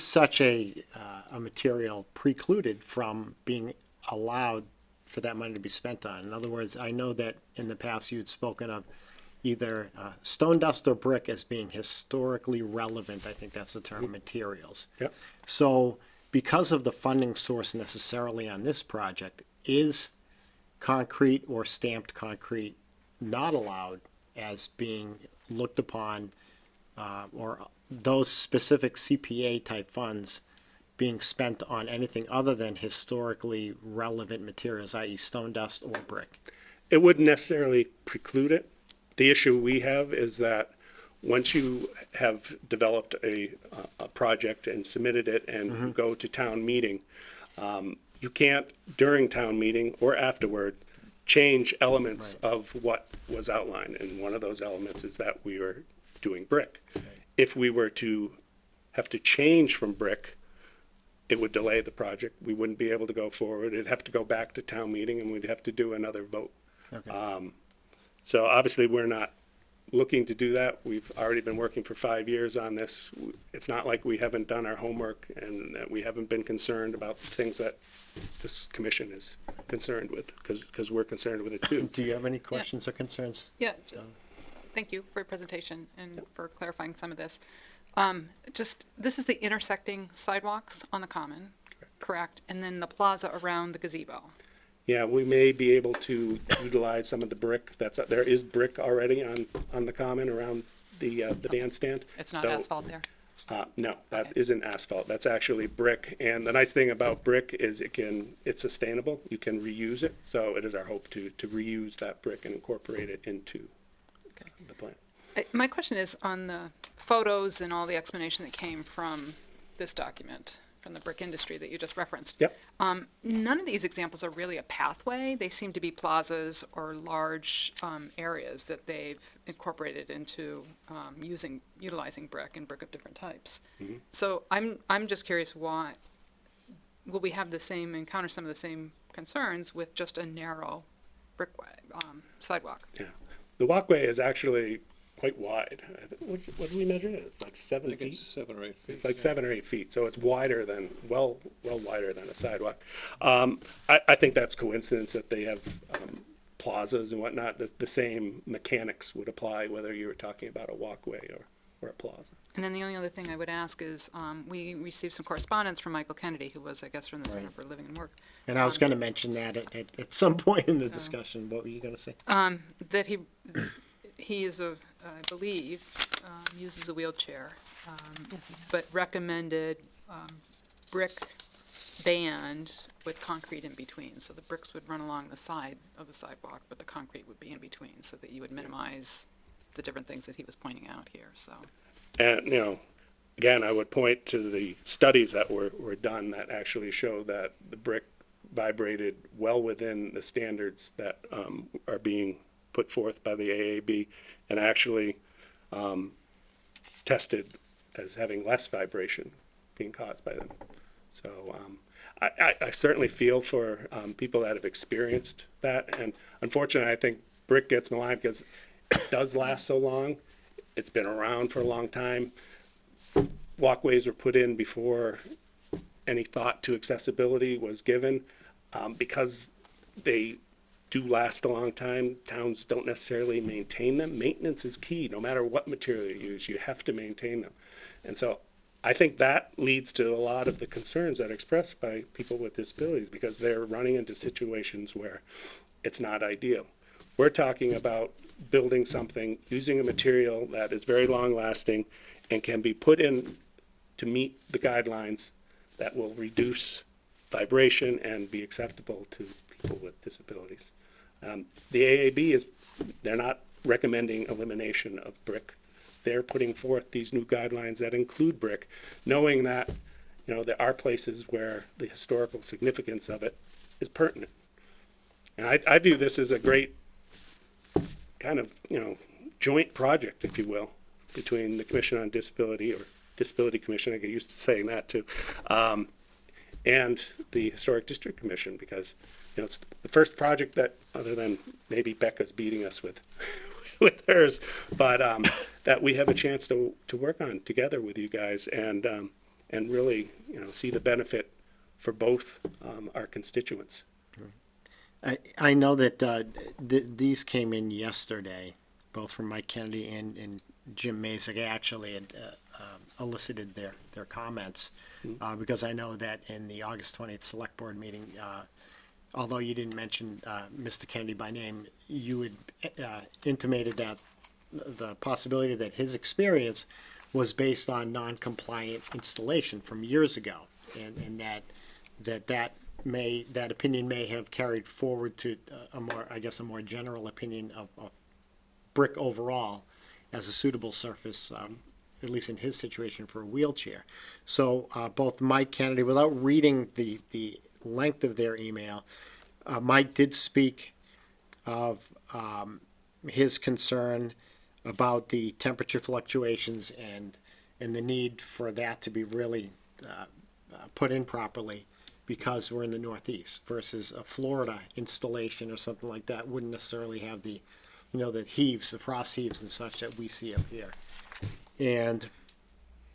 such a material precluded from being allowed for that money to be spent on? In other words, I know that in the past you'd spoken of either stone dust or brick as being historically relevant. I think that's the term, materials. Yep. So because of the funding source necessarily on this project, is concrete or stamped concrete not allowed as being looked upon, or those specific CPA type funds being spent on anything other than historically relevant materials, i.e. stone dust or brick? It wouldn't necessarily preclude it. The issue we have is that once you have developed a project and submitted it and go to town meeting, you can't, during town meeting or afterward, change elements of what was outlined. And one of those elements is that we are doing brick. If we were to have to change from brick, it would delay the project. We wouldn't be able to go forward. It'd have to go back to town meeting and we'd have to do another vote. Okay. So obviously, we're not looking to do that. We've already been working for 5 years on this. It's not like we haven't done our homework and that we haven't been concerned about the things that this commission is concerned with, because we're concerned with it too. Do you have any questions or concerns? Yeah, thank you for your presentation and for clarifying some of this. This is the intersecting sidewalks on the common, correct? And then the plaza around the gazebo. Yeah, we may be able to utilize some of the brick there is brick already on the common around the bandstand. It's not So, asphalt there? No, that Okay. isn't asphalt. That's actually brick. And the nice thing about brick is it's sustainable. You can reuse it. So it is our hope to reuse that brick and incorporate it into the plant. My question is on the photos and all the explanation that came from this document, from the brick industry that you just referenced. Yep. None of these examples are really a pathway. They seem to be plazas or large areas that they've incorporated into utilizing brick and brick of different types. So I'm just curious, why will we have encounter some of the same concerns with just a narrow brickway sidewalk? Yeah. The walkway is actually quite wide. What do we measure it? It's like 7 I think feet. it's 7 or 8 feet. It's like 7 or 8 feet, so it's wider than, well wider than a sidewalk. I think that's coincidence that they have plazas and whatnot. The same mechanics would apply whether you were talking about a walkway or a plaza. And then the only other thing I would ask is, we received some correspondence from Michael Kennedy, who was, I guess, from the Center for Living and Work, And I was going to mention that at some point in the discussion. What were you going to say? that he is I believe, uses a wheelchair, but recommended brick band with concrete in between. So the bricks would run along the side of the sidewalk, but the concrete would be in between so that you would minimize the different things that he was pointing out here, so. And, again, I would point to the studies that were done that actually show that the brick vibrated well within the standards that are being put forth by the AAB and actually tested as having less vibration being caused by them. So I certainly feel for people that have experienced that, and unfortunately, I think brick gets maligned because it does last so long. It's been around for a long time. Walkways were put in before any thought to accessibility was given. Because they do last a long time, towns don't necessarily maintain them. Maintenance is key. No matter what material you use, you have to maintain them. And so I think that leads to a lot of the concerns that are expressed by people with disabilities, because they're running into situations where it's not ideal. We're talking about building something using a material that is very long lasting and can be put in to meet the guidelines that will reduce vibration and be acceptable to people with disabilities. The AAB they're not recommending elimination of brick. They're putting forth these new guidelines that include brick, knowing that, there are places where the historical significance of it is pertinent. And I view this as a great kind of, joint project, if you will, between the Commission on Disability, or Disability Commission, I get used to saying that too, and the Historic District Commission, because, it's the first project that, other than maybe Becca's beating us with, with hers, but, that we have a chance to work on together with you guys and really, see the benefit for both, our constituents. I know that these came in yesterday, both from Mike Kennedy and Jim Mazik actually had elicited their comments, because I know that in the August 20th Select Board meeting, although you didn't mention Mr. Kennedy by name, you had intimated that the possibility that his experience was based on non-compliant installation from years ago, and that opinion may have carried forward to a more general opinion of brick overall as a suitable surface, at least in his situation, for a wheelchair. So both Mike Kennedy, without reading the length of their email, Mike did speak of his concern about the temperature fluctuations and the need for that to be really put in properly, because we're in the Northeast, versus a Florida installation or something like that wouldn't necessarily have the heaves, the frost heaves and such that we see up here. And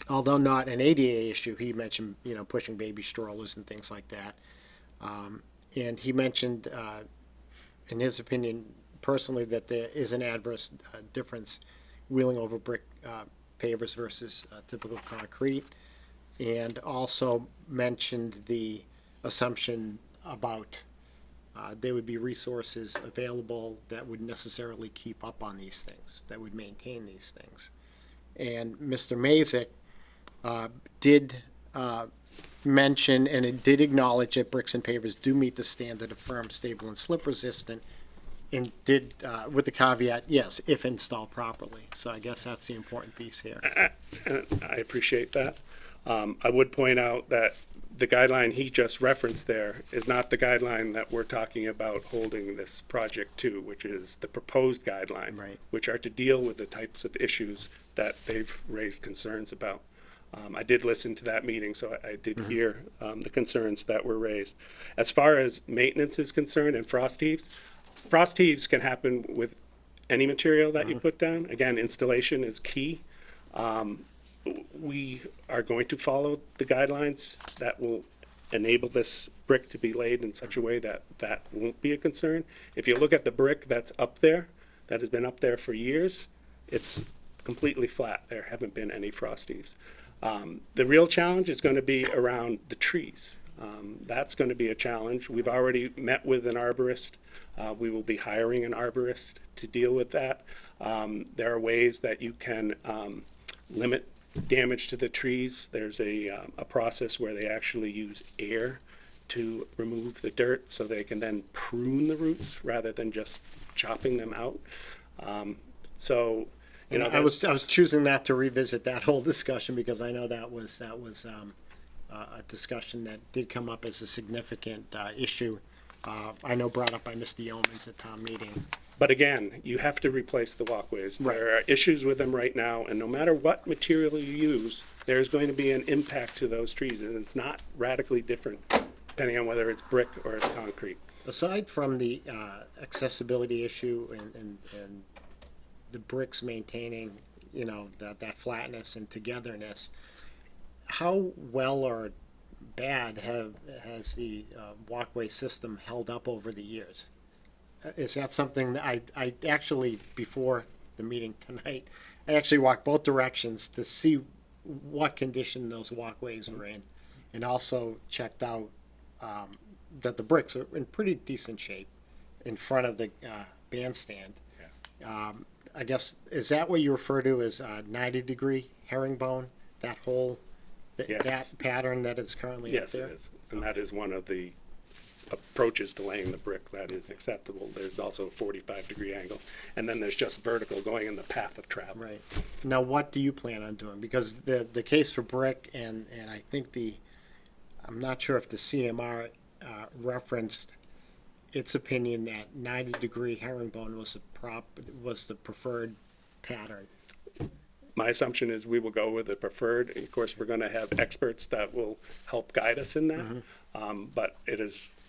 although not an ADA issue, he mentioned, pushing baby strollers and things like that. And he mentioned, in his opinion, personally, that there is an adverse difference wheeling over brick pavers versus typical concrete. And also mentioned the assumption about there would be resources available that would necessarily keep up on these things, that would maintain these things. And Mr. Mazik did mention, and it did acknowledge that bricks and pavers do meet the standard of firm, stable, and slip resistant, and did, with the caveat, yes, if installed properly. So I guess that's the important piece here. I appreciate that. I would point out that the guideline he just referenced there is not the guideline that we're talking about holding this project to, which is the proposed guidelines, Right. which are to deal with the types of issues that they've raised concerns about. I did listen to that meeting, so I did hear the concerns that were raised. As far as maintenance is concerned and frost heaves can happen with any material that you put down. Again, installation is key. We are going to follow the guidelines that will enable this brick to be laid in such a way that that won't be a concern. If you look at the brick that's up there, that has been up there for years, it's completely flat. There haven't been any frost heaves. The real challenge is going to be around the trees. That's going to be a challenge. We've already met with an arborist. We will be hiring an arborist to deal with that. There are ways that you can limit damage to the trees. There's a process where they actually use air to remove the dirt, so they can then prune the roots rather than just chopping them out. I was choosing that to revisit that whole discussion, because I know that was a discussion that did come up as a significant issue. I know brought up by Mr. Yeomans at town meeting. But again, you have to replace the walkways. Right. There are issues with them right now, and no matter what material you use, there's going to be an impact to those trees, and it's not radically different depending on whether it's brick or it's concrete. Aside from the accessibility issue and the bricks maintaining, you know, that flatness and togetherness, how well or bad has the walkway system held up over the years? Is that something that I actually, before the meeting tonight, I actually walked both directions to see what condition those walkways were in, and also checked out that the bricks are in pretty decent shape in front of the bandstand. I guess, is that what you refer to as 90-degree herringbone? That whole, Yes. that pattern that is currently up Yes, there? it is. And that is one of the approaches to laying the brick that is acceptable. There's also a 45-degree angle. And then there's just vertical going in the path of travel. Right. Now, what do you plan on doing? Because the case for brick and I think I'm not sure if the CMR referenced its opinion that 90-degree herringbone was the preferred pattern. My assumption is we will go with the preferred. Of course, we're going to have experts that will help guide us in that. But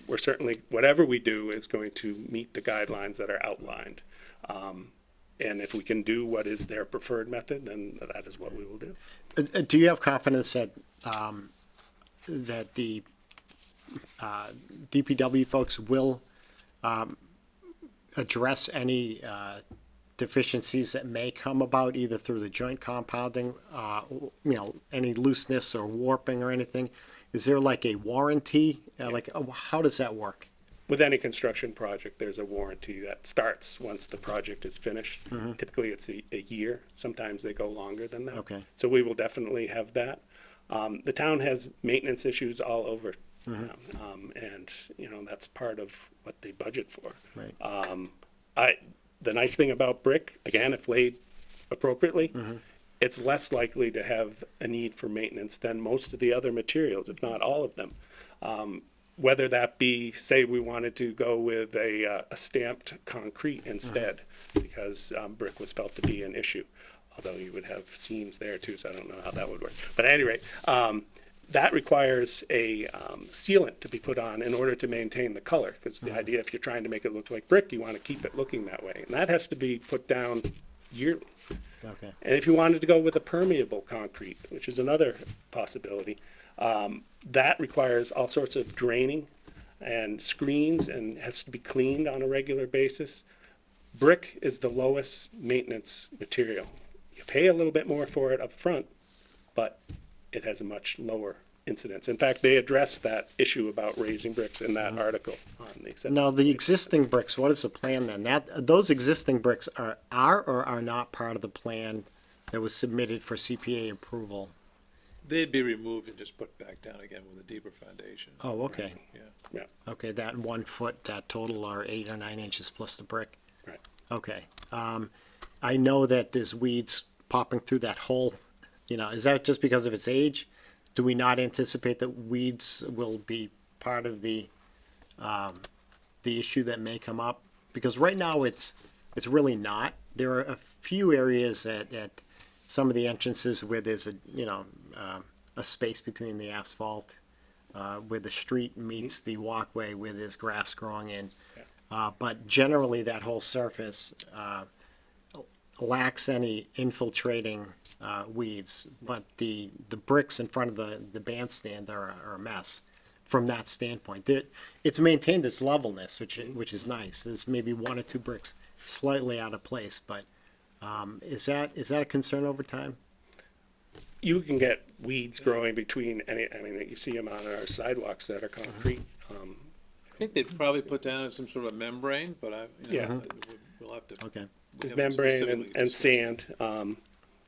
we're certainly, whatever we do is going to meet the guidelines that are outlined. And if we can do what is their preferred method, then that is what we will do. Do you have confidence that that the DPW folks will address any deficiencies that may come about either through the joint compounding, you know, any looseness or warping or anything? Is there like a warranty? How does that work? With any construction project, there's a warranty that starts once the project is finished. Typically, it's a year. Sometimes they go longer than that. Okay. So we will definitely have that. The town has maintenance issues all over town, and you know that's part of what they budget for. Right. The nice thing about brick, again, if laid appropriately, it's less likely to have a need for maintenance than most of the other materials, if not all of them. Whether that be, say, we wanted to go with a stamped concrete instead, because brick was felt to be an issue. Although you would have seams there too, so I don't know how that would work. But at any rate, that requires a sealant to be put on in order to maintain the color. Because the idea, if you're trying to make it look like brick, you want to keep it looking that way. And that has to be put down yearly. Okay. And if you wanted to go with a permeable concrete, which is another possibility, that requires all sorts of draining and screens and has to be cleaned on a regular basis. Brick is the lowest maintenance material. You pay a little bit more for it up front, but it has a much lower incidence. In fact, they address that issue about raising bricks in that article on the accessibility. Now, the existing bricks, what is the plan then? Those existing bricks are or are not part of the plan that was submitted for CPA approval? They'd be removed and just put back down again with a deeper foundation. Oh, okay. Yeah. Okay, that 1 foot, that total are 8 or 9 inches plus the brick? Right. Okay. I know that there's weeds popping through that hole. You know, is that just because of its age? Do we not anticipate that weeds will be part of the issue that may come up? Because right now it's really not. There are a few areas at some of the entrances where there's a space between the asphalt, where the street meets the walkway, where there's grass growing in. But generally, that whole surface lacks any infiltrating weeds. But the bricks in front of the bandstand are a mess from that standpoint. It's maintained its levelness, which is nice. There's maybe 1 or 2 bricks slightly out of place, but is that a concern over time? You can get weeds growing between you see them on our sidewalks that are concrete. I think they'd probably put down some sort of a membrane, but we'll have to. Okay. Is we haven't membrane specifically and discussed sand.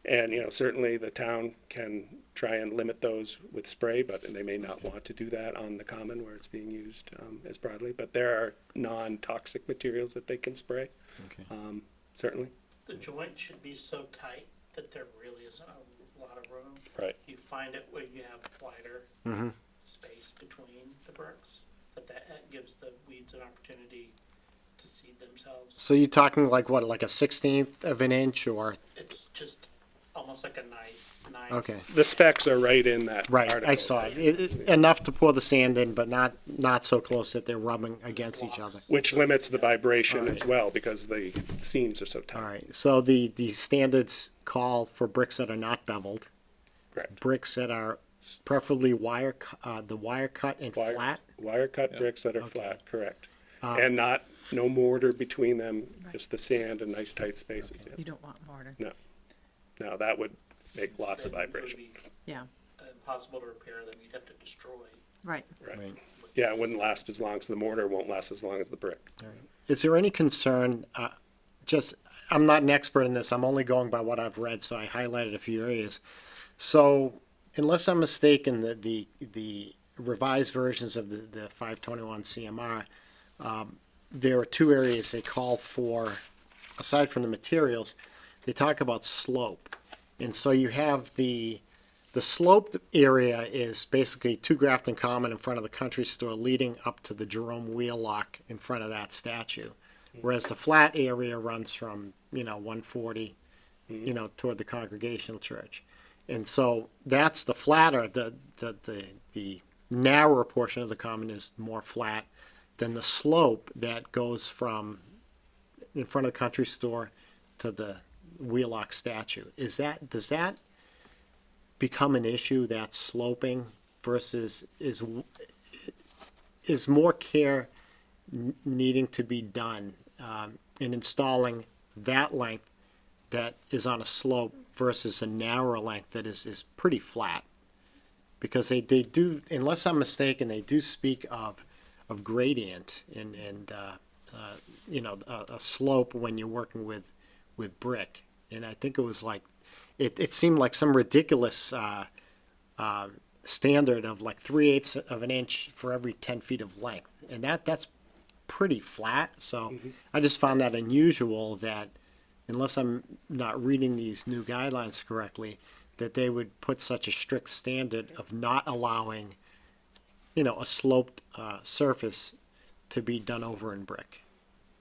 And certainly the town can try and limit those with spray, but they may not want to do that on the common where it's being used as broadly. But there are non-toxic materials that they can spray, certainly. The joint should be so tight that there really isn't a lot of room. Right. You find it where you have wider space between the bricks, but that gives the weeds an opportunity to seed themselves. So you're talking like what, like a 1/16 of an inch, or? It's just a almost like a knife. Okay. The specs are right in that Right, article. I saw it. Enough to pour the sand in, but not so close that they're rubbing against each other. Which limits the vibration as well, because the seams are so tight. All right, so the standards call for bricks that are not beveled, Correct. bricks that are preferably the wire cut and Wire- flat. Wire cut bricks that are flat, correct. And no mortar between them, just the sand and nice tight spaces. yeah. You don't want mortar. No, that would make lots of Then it would vibration. be Yeah. impossible to repair, then you'd have to destroy. Right. Right. Right. Yeah, it wouldn't last as long as the mortar, won't last as long as the brick. Is there any concern, I'm not an expert in this, I'm only going by what I've read, so I highlighted a few areas. So, unless I'm mistaken, the revised versions of the 521 CMR, there are two areas they call for, aside from the materials, they talk about slope. And so you have the sloped area is basically 2 Grafton Common in front of the country store leading up to the Jerome Wheelock in front of that statue. Whereas the flat area runs from, 140, toward the Congregational Church. And so that's the flatter, the narrower portion of the common is more flat than the slope that goes from in front of the country store to the Wheelock statue. Does that become an issue, that sloping versus is more care needing to be done in installing that length that is on a slope versus a narrower length that is pretty flat? Because they do, unless I'm mistaken, they do speak of gradient and a slope when you're working with brick. And I think it was like, it seemed like some ridiculous standard of like 3/8 of an inch for every 10 feet of length. And that's pretty flat. So I just found that unusual that unless I'm not reading these new guidelines correctly, that they would put such a strict standard of not allowing, a sloped surface to be done over in brick.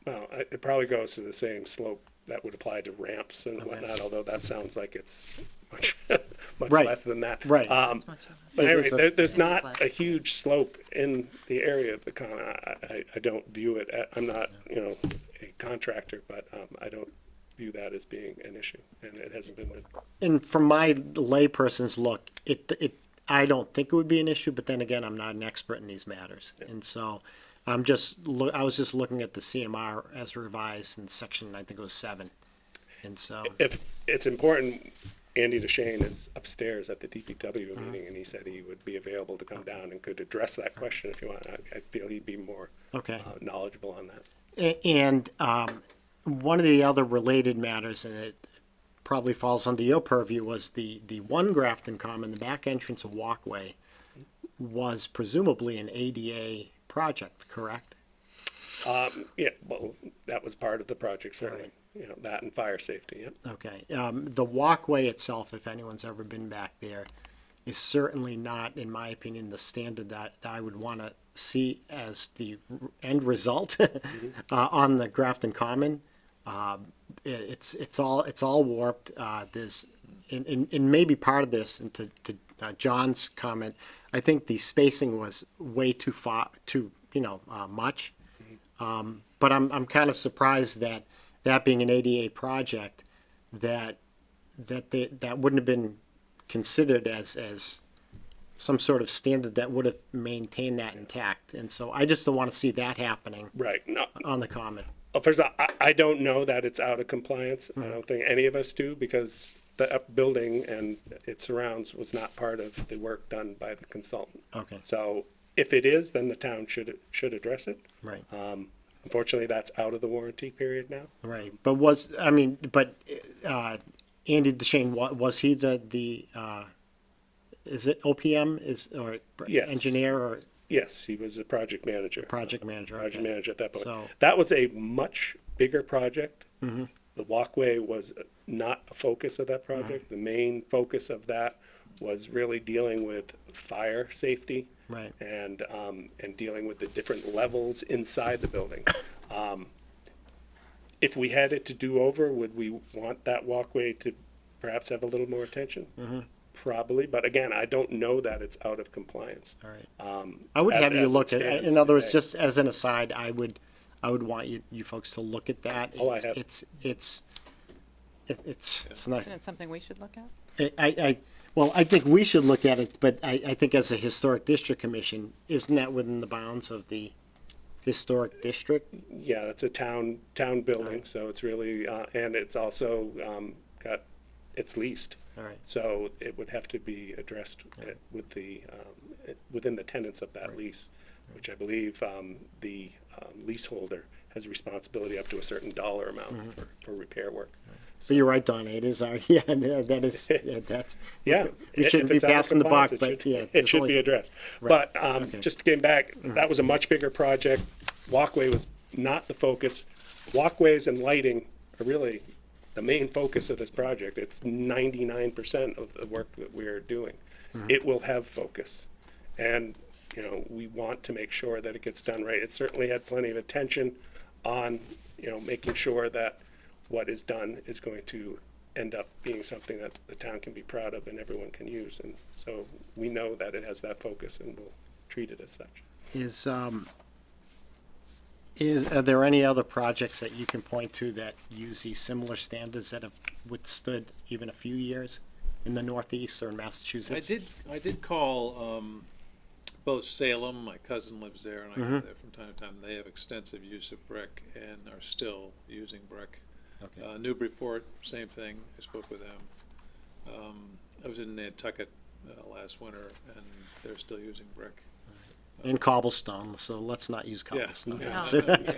Well, it probably goes to the same slope that would apply to ramps and whatnot, although that sounds like it's much Right. less than that. Right. But anyway, There's there's not less. a huge slope in the area of the common. I don't view it, I'm not, a contractor, but I don't view that as being an issue, and it hasn't been. And from my layperson's look, I don't think it would be an issue, but then again, I'm not an expert in these matters. And so I was just looking at the CMR as revised in section, I think it was 7. And so, If it's important, Andy DeShane is upstairs at the DPW meeting, and he said he would be available to come down and could address that question if you want. I feel he'd be more okay. knowledgeable on that. And one of the other related matters, and it probably falls under your purview, was the one Grafton Common, the back entrance and walkway, was presumably an ADA project, correct? Yeah, well, that was part of the project, certainly. That and fire safety, yeah. Okay. The walkway itself, if anyone's ever been back there, is certainly not, in my opinion, the standard that I would want to see as the end result on the Grafton Common. It's all warped. There's and maybe part of this, and to John's comment, I think the spacing was way too much. But I'm kind of surprised that being an ADA project, that wouldn't have been considered as some sort of standard that would have maintained that intact. And so I just don't want to see that happening Right. No, on the common. first of all, I don't know that it's out of compliance. I don't think any of us do, because the building and its surrounds was not part of the work done by the consultant. Okay, So if it is, then the town should address it. right, Unfortunately, that's out of the warranty period now. right. But Andy DeShane, was he the is it OPM or Yes. engineer or Yes, he was a project manager. project manager? Project Okay. manager at that point. So- That was a much bigger project. The walkway was not a focus of that project. The main focus of that was really dealing with fire safety Right. and dealing with the different levels inside the building. If we had it to do over, would we want that walkway to perhaps have a little more attention. Probably, but again, I don't know that it's out of compliance. All right. I would have you as it look at, stands in other words, today. just as an aside, I would want you folks to look at that. Oh, I It's- have. It's not, Isn't it something we should look at? well, I think we should look at it, but I think as a historic district commission, isn't that within the bounds of the historic district? Yeah, it's a town building, so it's really, and it's also, it's leased. All right. So it would have to be addressed with the, within the tenets of that lease, which I believe, the leaseholder has responsibility up to a certain dollar amount for repair work. But you're right, Donna, it is our, yeah, that is, that's. Yeah. We shouldn't if be it's out of passing the buck, compliance, but yeah. It there's should only- be addressed. Right. But, just getting back, that was a much bigger project. Walkway was not the focus. Walkways and lighting are really the main focus of this project. It's 99% of the work that we're doing. It will have focus. And, you know, we want to make sure that it gets done right. It certainly had plenty of attention on, you know, making sure that what is done is going to end up being something that the town can be proud of and everyone can use. And so we know that it has that focus and we'll treat it as such. Are there any other projects that you can point to that use these similar standards that have withstood even a few years in the Northeast or in Massachusetts? I did call, both Salem, my cousin lives there, and I go there from time to time. They have extensive use of brick and are still using brick. Okay. Newburyport, same thing. I spoke with them. I was in Nantucket last winter, and they're still using brick. And cobblestone, so let's not use Yeah. cobblestone.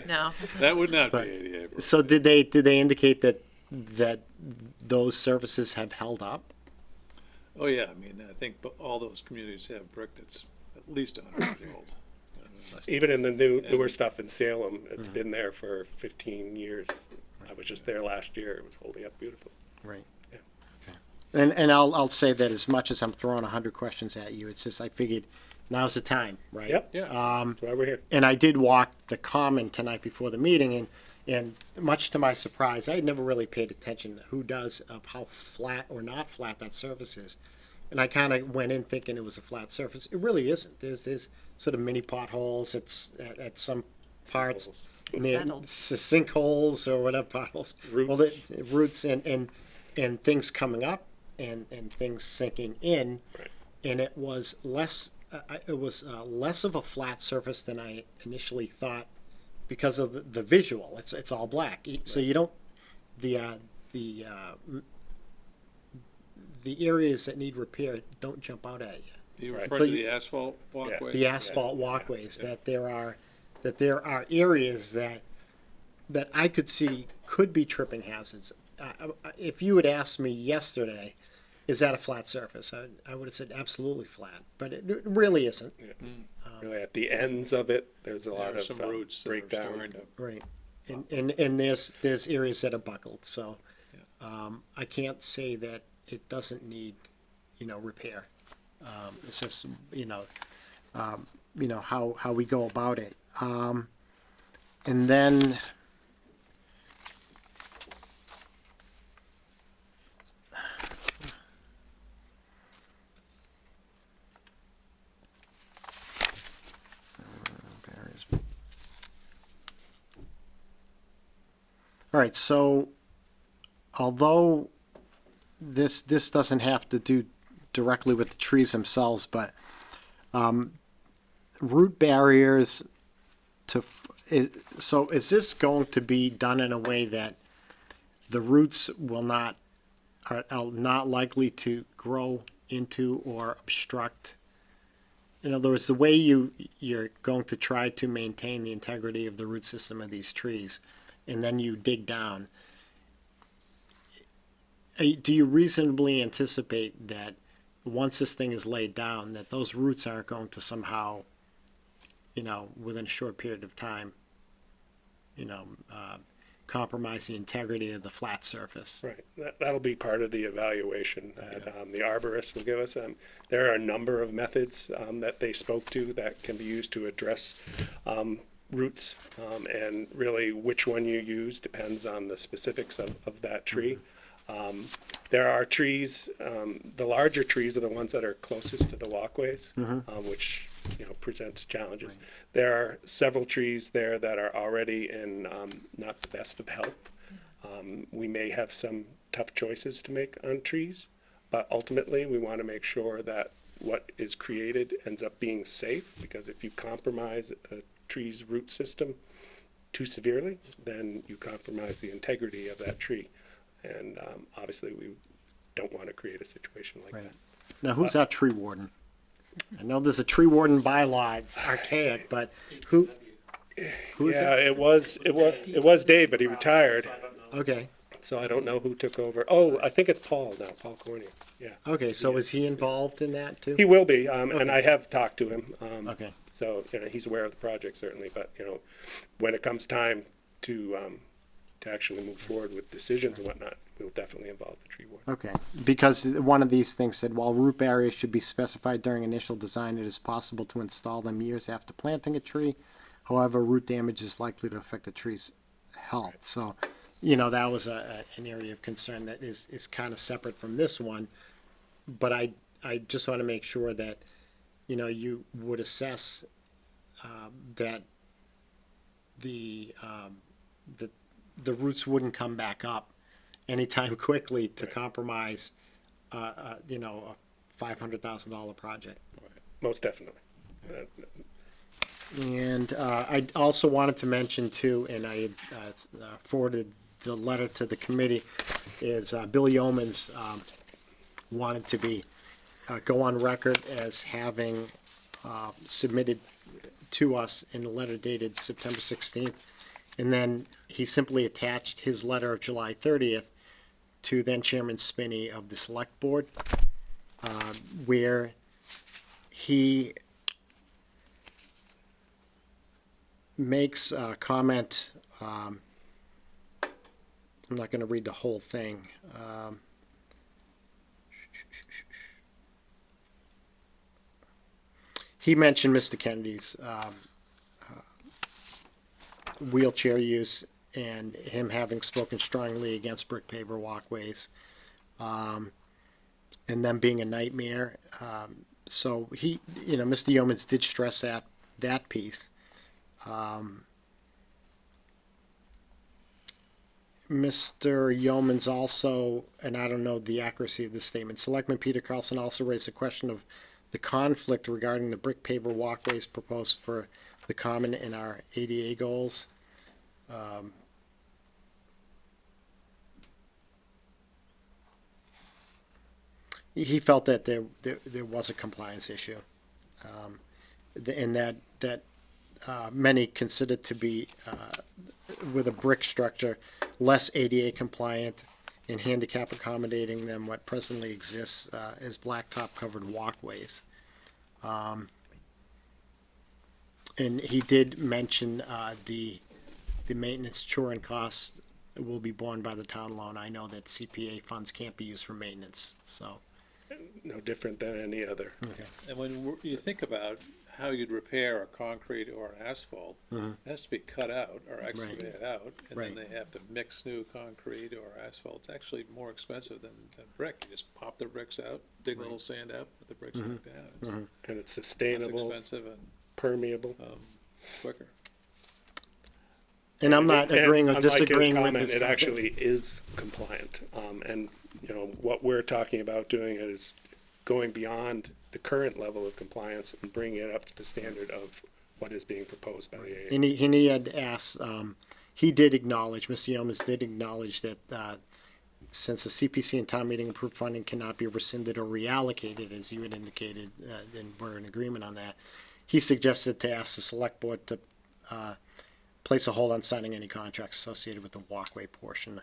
No. That would not But- be ADA. -proof. So did they indicate that those services have held up? Oh, yeah, I mean, I think all those communities have brick that's at least 100 years old. Even in the newer stuff in Salem, it's been there for 15 years. I was just there last year. It was holding up beautifully. Right. Yeah. Okay. And I'll say that as much as I'm throwing 100 questions at you, it's just I figured now's the time, right? Yep. Yeah. That's why we're here. And I did walk the common tonight before the meeting, and much to my surprise, I had never really paid attention to who does of how flat or not flat that surface is. And I kind of went in thinking it was a flat surface. It really isn't. There's sort of mini potholes. It's at some parts. Settled. Sinkholes or whatever potholes. Roots. Well, roots and things coming up and things sinking in. Right. And it was less of a flat surface than I initially thought because of the visual. It's all black, so you don't the areas that need repair don't jump out at you. You Right. refer So to you- the asphalt walkway? The asphalt walkways, that there are areas that I could see could be tripping hazards. If you had asked me yesterday, is that a flat surface? I would have said absolutely flat, but it really isn't. Really, at the ends of it, there's a There lot are of some roots that are breakdown. starting to. Right, and there's areas that are buckled, so, I can't say that it doesn't need, repair. It's just, how we go about it. And then, all right, so although this doesn't have to do directly with the trees themselves, but root barriers so is this going to be done in a way that the roots are not likely to grow into or obstruct? In other words, the way you're going to try to maintain the integrity of the root system of these trees, and then you dig down, do you reasonably anticipate that once this thing is laid down, that those roots aren't going to somehow, within a short period of time, compromise the integrity of the flat surface? Right, that'll be part of the evaluation that the arborist will give us. There are a number of methods that they spoke to that can be used to address roots, and really which one you use depends on the specifics of that tree. There are trees, the larger trees are the ones that are closest to the walkways, which, presents challenges. There are several trees there that are already in, not the best of health. We may have some tough choices to make on trees, but ultimately, we want to make sure that what is created ends up being safe, because if you compromise a tree's root system too severely, then you compromise the integrity of that tree. And obviously, we don't want to create a situation like Right. that. Now, who's our tree warden? I know there's a tree warden bylaw, it's archaic, but who is Yeah, it? it was Dave, but he retired, I don't know. Okay, so I don't know who took over. Oh, I think it's Paul now, Paul Corney. Yeah, okay, so is he involved in that too? he will be, and Okay. I have talked to him. Okay. So, he's aware of the project certainly, but, when it comes time to actually move forward with decisions and whatnot, we'll definitely involve the tree warden. Okay, because one of these things said, while root barriers should be specified during initial design, it is possible to install them years after planting a tree. However, root damage is likely to affect the tree's health. So, that was an area of concern that is kind of separate from this one. But I just want to make sure that, you would assess that the roots wouldn't come back up anytime quickly to compromise, a $500,000 project. Most definitely. And I also wanted to mention too, and I had forwarded the letter to the committee, is Bill Yeomans wanted to be, go on record as having submitted to us in a letter dated September 16th. And then he simply attached his letter of July 30th to then Chairman Spinney of the Select Board, where he makes a comment. I'm not going to read the whole thing. He mentioned Mr. Kennedy's wheelchair use and him having spoken strongly against brick paver walkways, and them being a nightmare. So he, Mr. Yeomans did stress that piece. Mr. Yeomans also, and I don't know the accuracy of this statement, Selectman Peter Carlson also raised the question of the conflict regarding the brick paver walkways proposed for the common in our ADA goals. He felt that there was a compliance issue, and that many considered to be with a brick structure less ADA compliant and handicap accommodating than what presently exists as blacktop covered walkways. And he did mention the maintenance chore and costs will be borne by the town loan. I know that CPA funds can't be used for maintenance, so. No different than any other. And when you think about how you'd repair a concrete or an asphalt, it has to be cut out or excavated out, and Right. then they have to mix new concrete or asphalt. It's actually more expensive than brick. You just pop the bricks out, dig a little sand out, put the bricks back down. It's And it's less sustainable, expensive and permeable. quicker. And I'm not And agreeing or unlike his disagreeing with comment, this. it actually is compliant. And, what we're talking about doing is going beyond the current level of compliance and bringing it up to the standard of what is being proposed by the AA. And he had asked, he did acknowledge, Mr. Yeomans did acknowledge that since the CPC and town meeting approved funding cannot be rescinded or reallocated, as you had indicated, and we're in agreement on that, he suggested to ask the select board to place a hold on signing any contracts associated with the walkway portion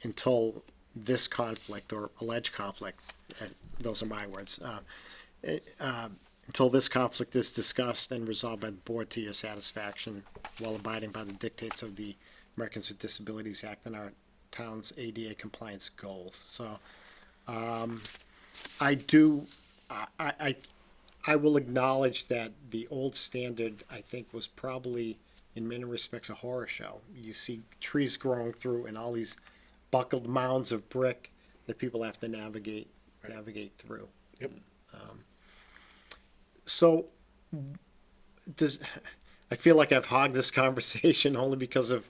until this conflict or alleged conflict, those are my words, until this conflict is discussed and resolved by the board to your satisfaction while abiding by the dictates of the Americans with Disabilities Act and our town's ADA compliance goals. So I will acknowledge that the old standard, I think, was probably in many respects a horror show. You see trees growing through and all these buckled mounds of brick that people have to navigate through. Yep. So, I feel like I've hogged this conversation only because of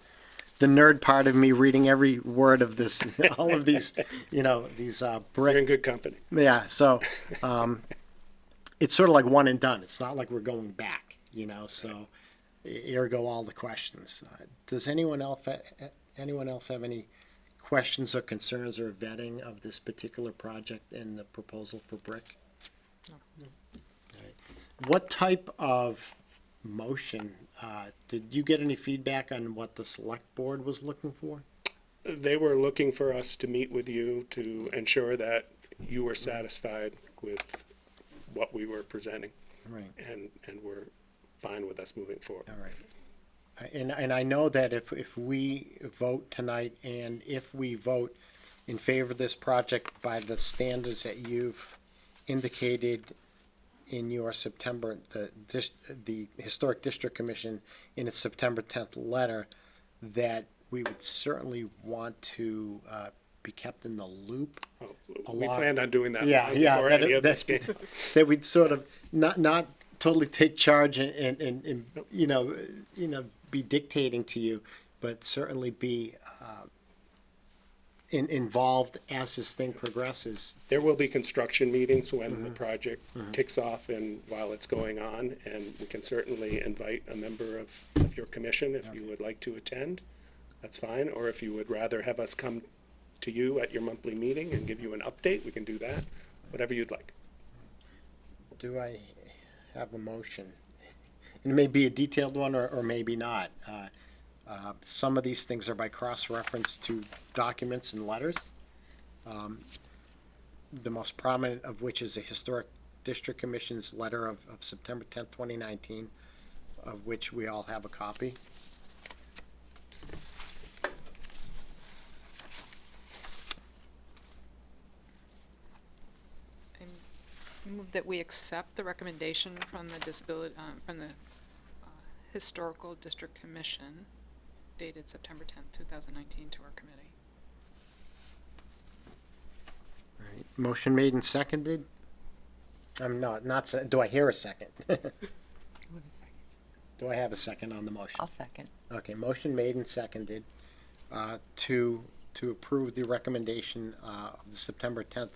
the nerd part of me reading every word of this, all of these, these You're in brick. good company. Yeah, so it's sort of like one and done. It's not like we're going back, so ergo all the questions. Does anyone else have any questions or concerns or vetting of this particular project and the proposal for brick? What type of motion, did you get any feedback on what the select board was looking for? They were looking for us to meet with you to ensure that you were satisfied with what we were presenting, Right, and were fine with us moving forward. all right. And I know that if we vote tonight and if we vote in favor of this project by the standards that you've indicated in your September, the Historic District Commission in its September 10th letter, that we would certainly want to be kept in the loop. We planned on doing that. Yeah, long yeah, before any of this came. that we'd sort of not totally take charge and be dictating to you, but certainly be involved as this thing progresses. There will be construction meetings when the project kicks off and while it's going on, and we can certainly invite a member of your commission if you would like to attend. That's fine, or if you would rather have us come to you at your monthly meeting and give you an update, we can do that, whatever you'd like. Do I have a motion? And it may be a detailed one or maybe not. Some of these things are by cross-reference to documents and letters. The most prominent of which is the Historic District Commission's letter of September 10th, 2019, of which we all have a copy. I move that we accept the recommendation from the Historical District Commission dated September 10th, 2019 to our committee. All right. Motion made and seconded. Do I hear a second? Do I have a second on the motion? I'll second. Okay, motion made and seconded to approve the recommendation of the September 10th,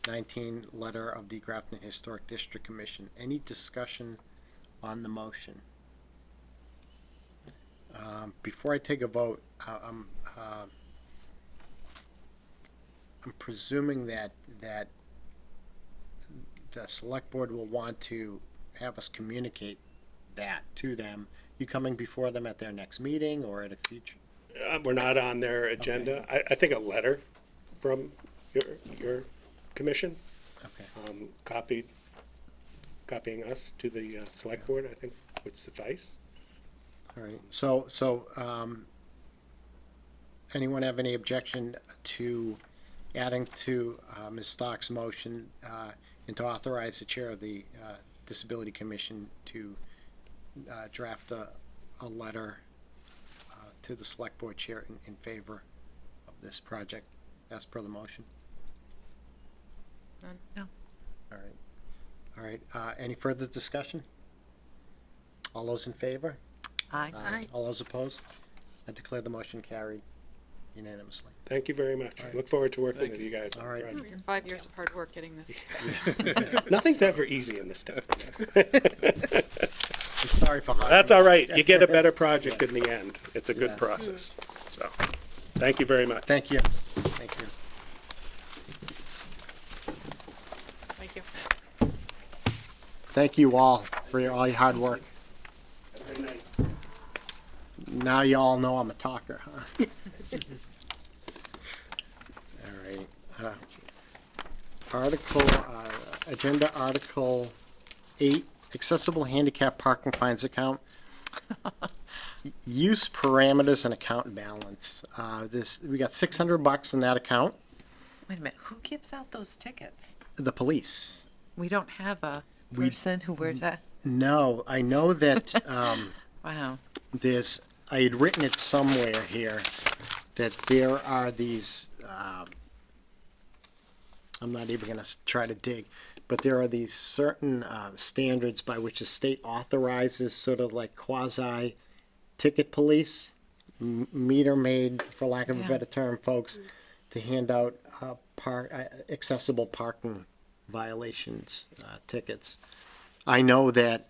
19 letter of the Grafton Historic District Commission. Any discussion on the motion? Before I take a vote, I'm presuming that the select board will want to have us communicate that to them. You coming before them at their next meeting or at a future? We're not on their agenda. I think a letter from your commission, Okay. copying us to the select board, I think would suffice. All right, so, anyone have any objection to adding to, Ms. Stock's motion, and to authorize the chair of the, Disability Commission to, draft a letter, to the select board chair in favor of this project, as per the motion? None? No. All right, any further discussion? All those in favor? Aye. All those opposed? I declare the motion carried unanimously. Thank you very much. Look forward to working with you guys. on All the right. project. Your 5 years of hard work getting this. Nothing's ever easy in this town. I'm sorry for. That's all right. You get a better project in the end. It's a good Yeah. process. So, thank you very much. Thank you. Thank you. Thank you. Thank you all for all your hard work. Now you all know I'm a talker, huh? All right. Agenda Article 8, Accessible Handicap Parking Fines Account. Use parameters and account balance. We got $600 in that account. Wait a minute, who gives out those tickets? The police. We don't have a We- person who wears that? No, I know that, Wow. I had written it somewhere here. that there are these, I'm not even gonna try to dig, but there are these certain, standards by which the state authorizes sort of like quasi ticket police, meter maid, for lack of a Yeah. better term, folks, to hand out, accessible parking violations, tickets. I know that,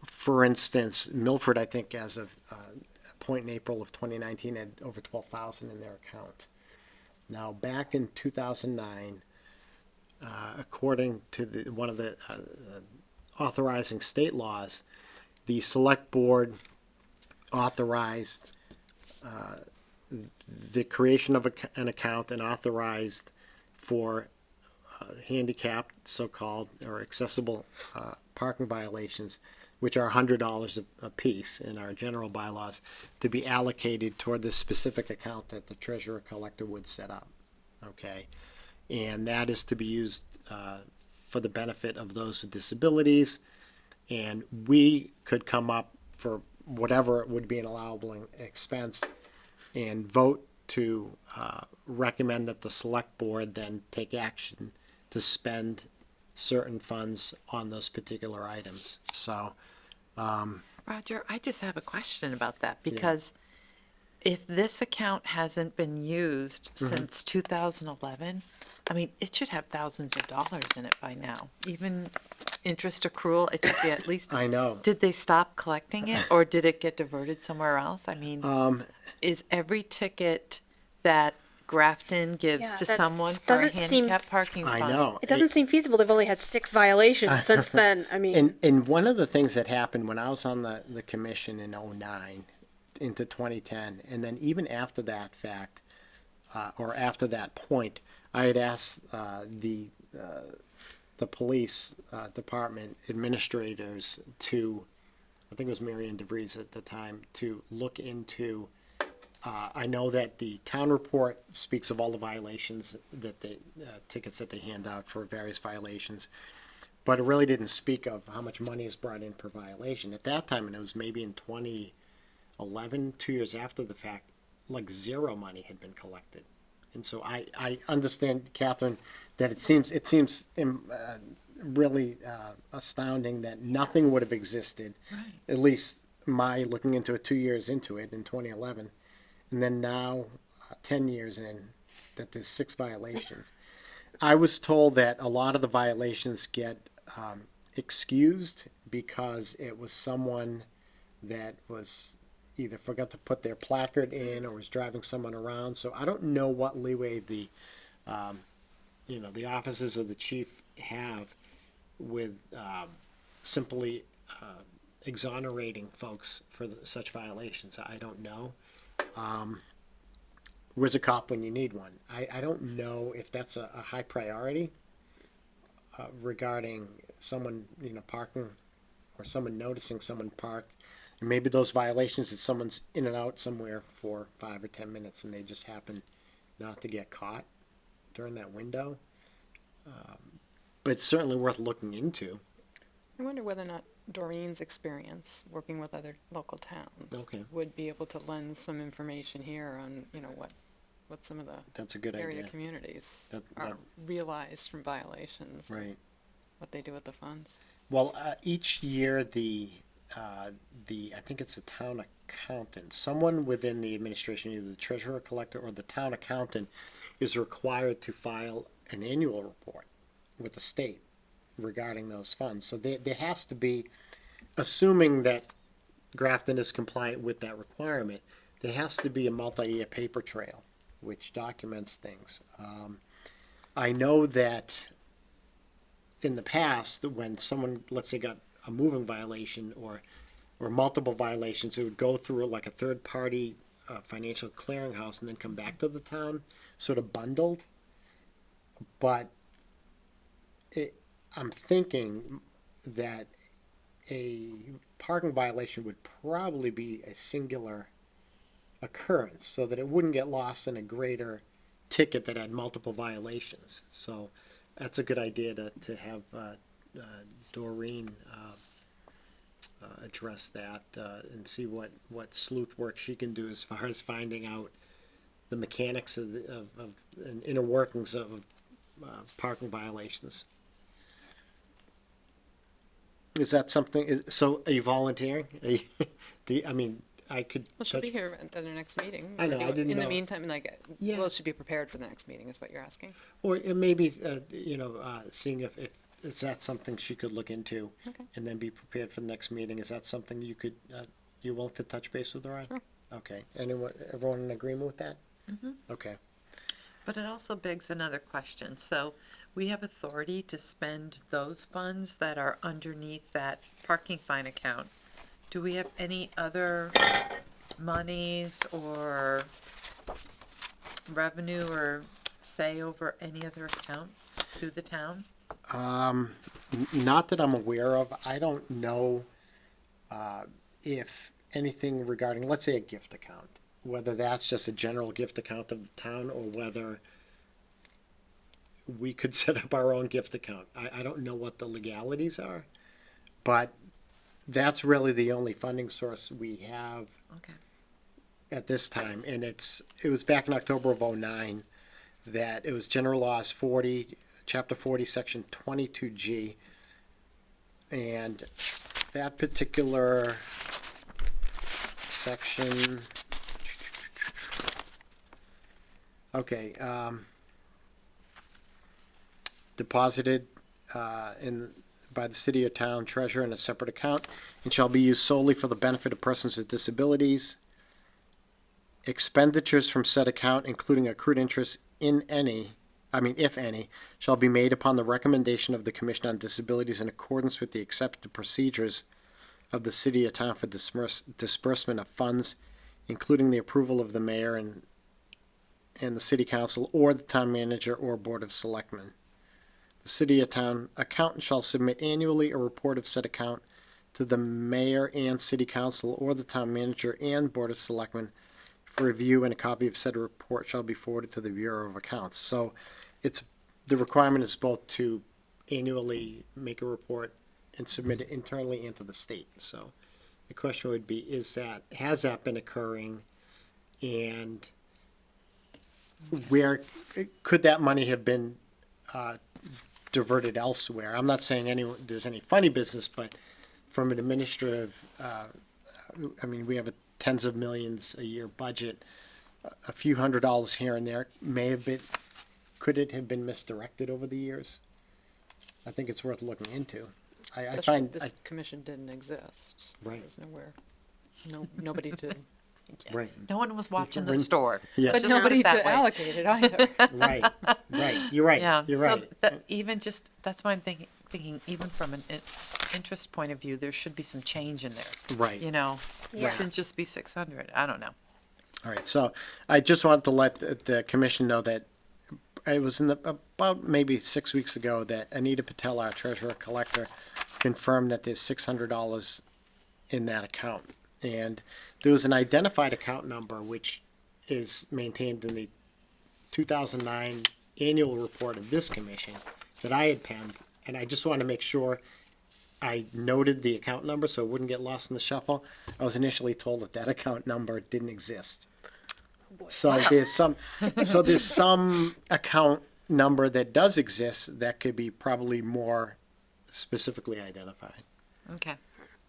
for instance, Milford, I think as of, a point in April of 2019, had over 12,000 in their account. Now, back in 2009, according to one of the authorizing state laws, the select board authorized the creation of an account and authorized for handicapped, so-called, or accessible parking violations, which are $100 a piece in our general bylaws, to be allocated toward this specific account that the treasurer collector would set up. Okay, and that is to be used for the benefit of those with disabilities, and we could come up for whatever would be an allowable expense and vote to recommend that the select board then take action to spend certain funds on those particular items. So, Roger, I just have a question about that because if this account hasn't been used since 2011, I mean, it should have thousands of dollars in it by now. Even interest accrual, it should be at least. I know. Did they stop collecting it or did it get diverted somewhere else? I mean, is every ticket that Grafton gives Yeah, to that someone for a doesn't seem- handicap parking I fine? know. It doesn't seem feasible. They've only had 6 violations since then. I mean, And one of the things that happened when I was on the commission in '09 into 2010, and then even after that fact, or after that point, I had asked the police department administrators to, I think it was Marianne DeVries at the time, to look into, I know that the town report speaks of all the violations that they, tickets that they hand out for various violations, but it really didn't speak of how much money is brought in per violation. At that time, and it was maybe in 2011, 2 years after the fact, like zero money had been collected. And so I understand, Catherine, that it seems really astounding that nothing would have existed, at least my looking into it 2 years into it in 2011, and then now 10 years in, that there's 6 violations. I was told that a lot of the violations get excused because it was someone that was either forgot to put their placard in or was driving someone around. So I don't know what leeway the, the offices of the chief have with simply exonerating folks for such violations. I don't know. Where's a cop when you need one? I don't know if that's a high priority regarding someone, parking or someone noticing someone parked. And maybe those violations that someone's in and out somewhere for 5 or 10 minutes and they just happen not to get caught during that window. But it's certainly worth looking into. I wonder whether or not Doreen's experience working with other local towns Okay. would be able to lend some information here on, what some of the That's a good area idea. communities That- are realized from violations. and Right. What they do with the funds. Well, each year I think it's the town accountant, someone within the administration, either the treasurer collector or the town accountant, is required to file an annual report with the state regarding those funds. So there has to be, assuming that Grafton is compliant with that requirement, there has to be a multi-year paper trail which documents things. I know that in the past, when someone, let's say, got a moving violation or multiple violations, it would go through like a third-party financial clearinghouse and then come back to the town, sort of bundled. But I'm thinking that a parking violation would probably be a singular occurrence, so that it wouldn't get lost in a greater ticket that had multiple violations. So that's a good idea to have Doreen address that, and see what sleuth work she can do as far as finding out the mechanics of and inner workings of parking violations. Is that something, so are you volunteering? I could. Well, she'll touch- be here at the next meeting. I know, I didn't In the know. meantime, like, Yeah. well, she'll be prepared for the next meeting, is what you're asking. Or it maybe, seeing if is that something she could look into? Okay. And then be prepared for the next meeting, is that something you could, you willing to touch base with her on? Sure. Okay, everyone in agreement with that? Okay, But it also begs another question. So we have authority to spend those funds that are underneath that parking fine account. Do we have any other monies or revenue or say over any other account to the town? not that I'm aware of, I don't know, if anything regarding, let's say a gift account, whether that's just a general gift account of the town or whether we could set up our own gift account. I don't know what the legalities are, but that's really the only funding source we have Okay. at this time, and it was back in October of '09 that it was General Laws 40, Chapter 40, Section 22G, and that particular section. Okay, deposited by the city or town treasurer in a separate account and shall be used solely for the benefit of persons with disabilities. Expenditures from said account, including accrued interest if any, shall be made upon the recommendation of the Commission on Disabilities in accordance with the accepted procedures of the city or town for disbursement of funds, including the approval of the mayor and the city council or the town manager or board of selectmen. The city or town accountant shall submit annually a report of said account to the mayor and city council or the town manager and board of selectmen for review, and a copy of said report shall be forwarded to the Bureau of Accounts. So the requirement is both to annually make a report and submit it internally and to the state. So the question would be, has that been occurring? And where could that money have been diverted elsewhere? I'm not saying there's any funny business, but from an administrative, we have a tens of millions a year budget. A few $100s here and there could it have been misdirected over the years? I think it's worth looking into. I Especially find, if this commission didn't exist. Right. There's nobody to, right, No one was watching the When- store. yes, but Just put nobody it that to way. allocate it either. right, you're right, Yeah, you're so right. that's why I'm thinking even from an interest point of view, there should be some change in there. Right. You know, Yeah. it shouldn't just be 600. I don't know. All right, so I just wanted to let the commission know that it was about maybe 6 weeks ago that Anita Patel, our treasurer collector, confirmed that there's $600 in that account. And there was an identified account number which is maintained in the 2009 annual report of this commission that I had penned. And I just wanted to make sure I noted the account number so it wouldn't get lost in the shuffle. I was initially told that account number didn't exist. So there's some account number that does exist that could be probably more specifically identified. Okay.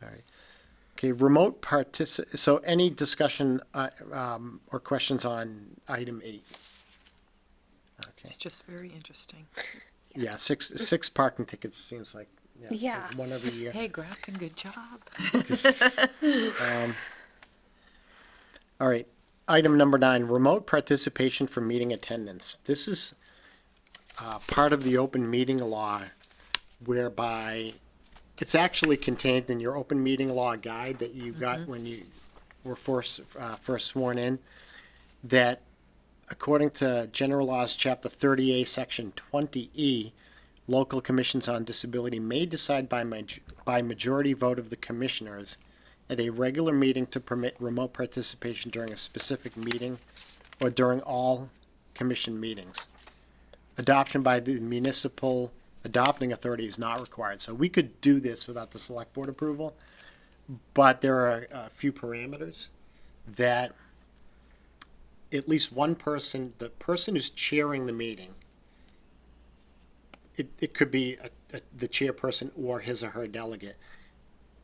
All right. Okay, so any discussion, or questions on item 8? Okay, It's just very interesting. yeah, six parking tickets seems like, it's Yeah. like one every year. Hey, Grafton, good job. All right, item number 9, remote participation for meeting attendance. This is part of the open meeting law whereby it's actually contained in your open meeting law guide that you got when you were first sworn in, that according to General Laws, Chapter 30A, Section 20E, local commissions on disability may decide by majority vote of the commissioners at a regular meeting to permit remote participation during a specific meeting or during all commission meetings. Adoption by the municipal adopting authority is not required. So we could do this without the select board approval, but there are a few parameters that at least one person, the person who's chairing the meeting, it could be the chairperson or his or her delegate.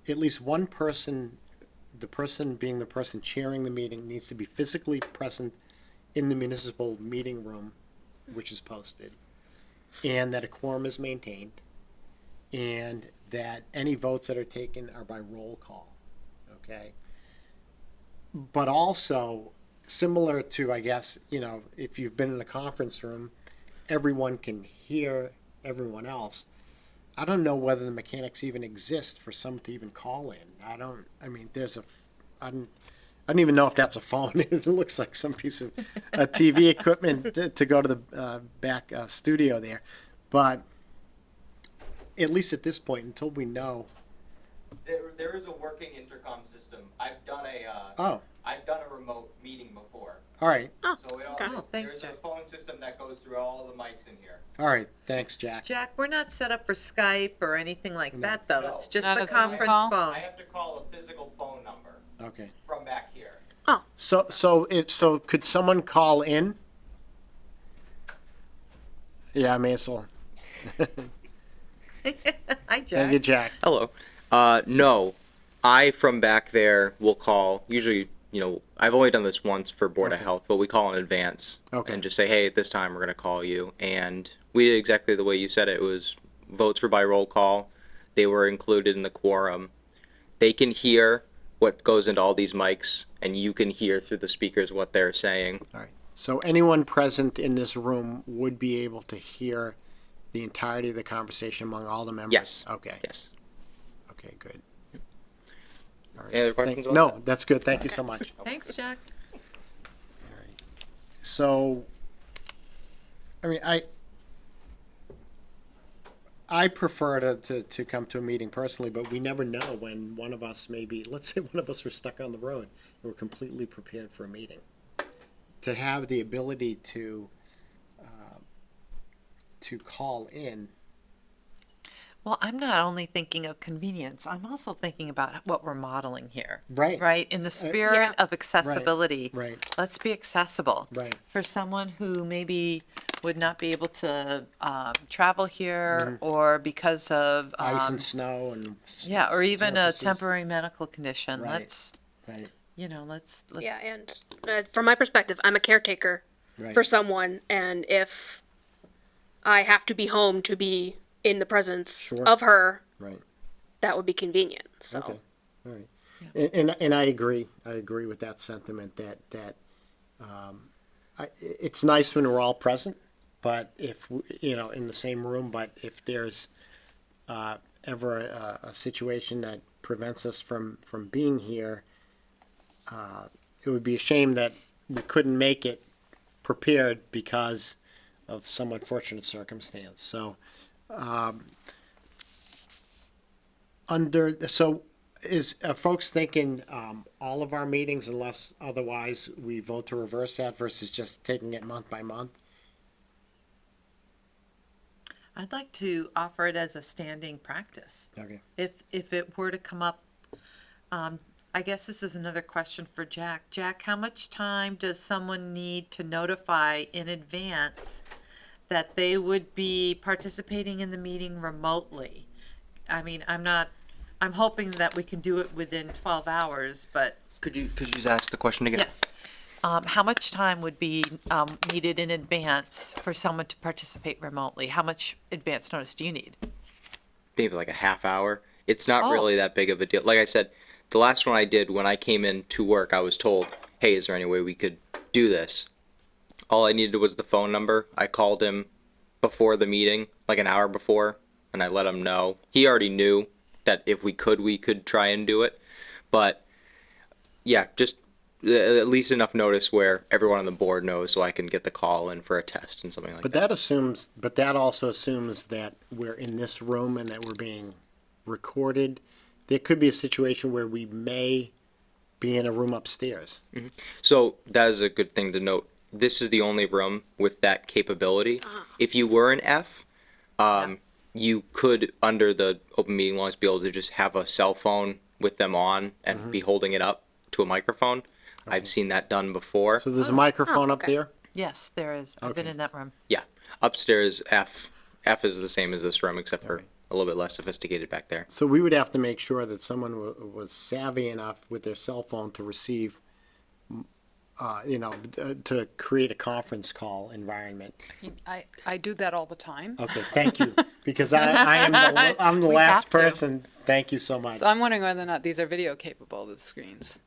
At least one person, the person being the person chairing the meeting, needs to be physically present in the municipal meeting room, which is posted, and that a quorum is maintained, and that any votes that are taken are by roll call, okay? But also, similar to, I guess, if you've been in a conference room, everyone can hear everyone else. I don't know whether the mechanics even exist for someone to even call in. I don't even know if that's a phone. It looks like some piece of TV equipment to go to the back studio there. But at least at this point, until we know. There is a working intercom system. I've done a remote meeting before. All right. So it all, Oh, thanks, there's Jack. a phone system that goes through all the mics in here. All right. Thanks, Jack. Jack, we're not set up for Skype or anything like that, though. No. It's just Not the a Zoom conference call? phone. I have to call a physical phone number Okay. from back here. So could someone call in? Yeah, I may as well. Hi, Thank you, Jack. Jack. Hello. No, I from back there will call. Usually, I've only done this once for Board of Health, but we call in advance Okay. and just say, hey, at this time we're going to call you. And we did exactly the way you said it. It was votes were by roll call. They were included in the quorum. They can hear what goes into all these mics, and you can hear through the speakers what they're saying. All right. So anyone present in this room would be able to hear the entirety of the conversation among all the members? Yes. Okay. Yes. Okay, good. All right. Any other questions on No, that? that's good. Thank you so much. Thanks, Jack. So, I mean, I prefer to come to a meeting personally, but we never know when one of us let's say one of us were stuck on the road and we're completely prepared for a meeting. To have the ability to call in. Well, I'm not only thinking of convenience, I'm also thinking about what we're modeling here. Right. Right? In the spirit Yeah. of accessibility. Right. Let's be accessible. Right. For someone who maybe would not be able to travel here or because of Ice and snow and yeah, or even a surfaces. temporary medical condition. Right. Let's Right. let's Yeah, and from my perspective, I'm a caretaker Right. for someone, and if I have to be home to be in the presence Sure. of her, Right. that would be convenient. So. Okay, all right. And I agree. I agree with that sentiment that it's nice when we're all present, but if in the same room. But if there's ever a situation that prevents us from being here, it would be a shame that we couldn't make it prepared because of some unfortunate circumstance. So. Is folks thinking all of our meetings, unless otherwise we vote to reverse that versus just taking it month by month? I'd like to offer it as a standing practice. Okay. If it were to come up, I guess this is another question for Jack. Jack, how much time does someone need to notify in advance that they would be participating in the meeting remotely? I mean, I'm hoping that we can do it within 12 hours, but Could you just ask the question again? yes. How much time would be needed in advance for someone to participate remotely? How much advance notice do you need? Maybe like a half hour. It's not Oh. really that big of a deal. Like I said, the last one I did when I came in to work, I was told, hey, is there any way we could do this? All I needed was the phone number. I called him before the meeting, like an hour before, and I let him know. He already knew that if we could try and do it. But yeah, just at least enough notice where everyone on the board knows so I can get the call in for a test and something like But that. that also assumes that we're in this room and that we're being recorded. There could be a situation where we may be in a room upstairs. So that is a good thing to note. This is the only room with that capability. If you were an F, you could, under the open meeting laws, be able to just have a cell phone with them on and be holding it up to a microphone. I've seen that done before. So there's a microphone up okay. there? Yes, there is. I've been Okay. in that room. Yeah, upstairs F is the same as this room except for a little bit less sophisticated back there. So we would have to make sure that someone was savvy enough with their cell phone to receive, to create a conference call environment. I do that all the time. Okay, thank you, because I'm the We last have to. person. Thank you so much. So I'm wondering whether or not these are video capable, the screens.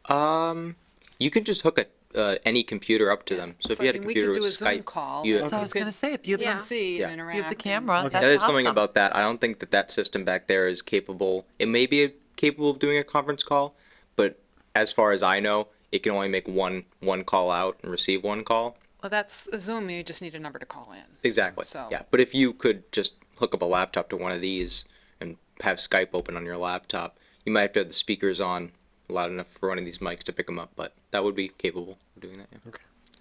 You can just hook any computer up to them. So if So, you I had a mean, we computer could with do a Zoom Skype, call. you- that So I you was gonna could say, if you have, see Yeah. and interact. you have the and- camera, Okay. that's that is something awesome. about that. I don't think that system back there is capable. It may be capable of doing a conference call, but as far as I know, it can only make one call out and receive one call. Well, that's a Zoom. You just need a number to call in. Exactly. So- Yeah, but if you could just hook up a laptop to one of these and have Skype open on your laptop, you might have to have the speakers on loud enough for one of these mics to pick them up, but that would be capable of doing that.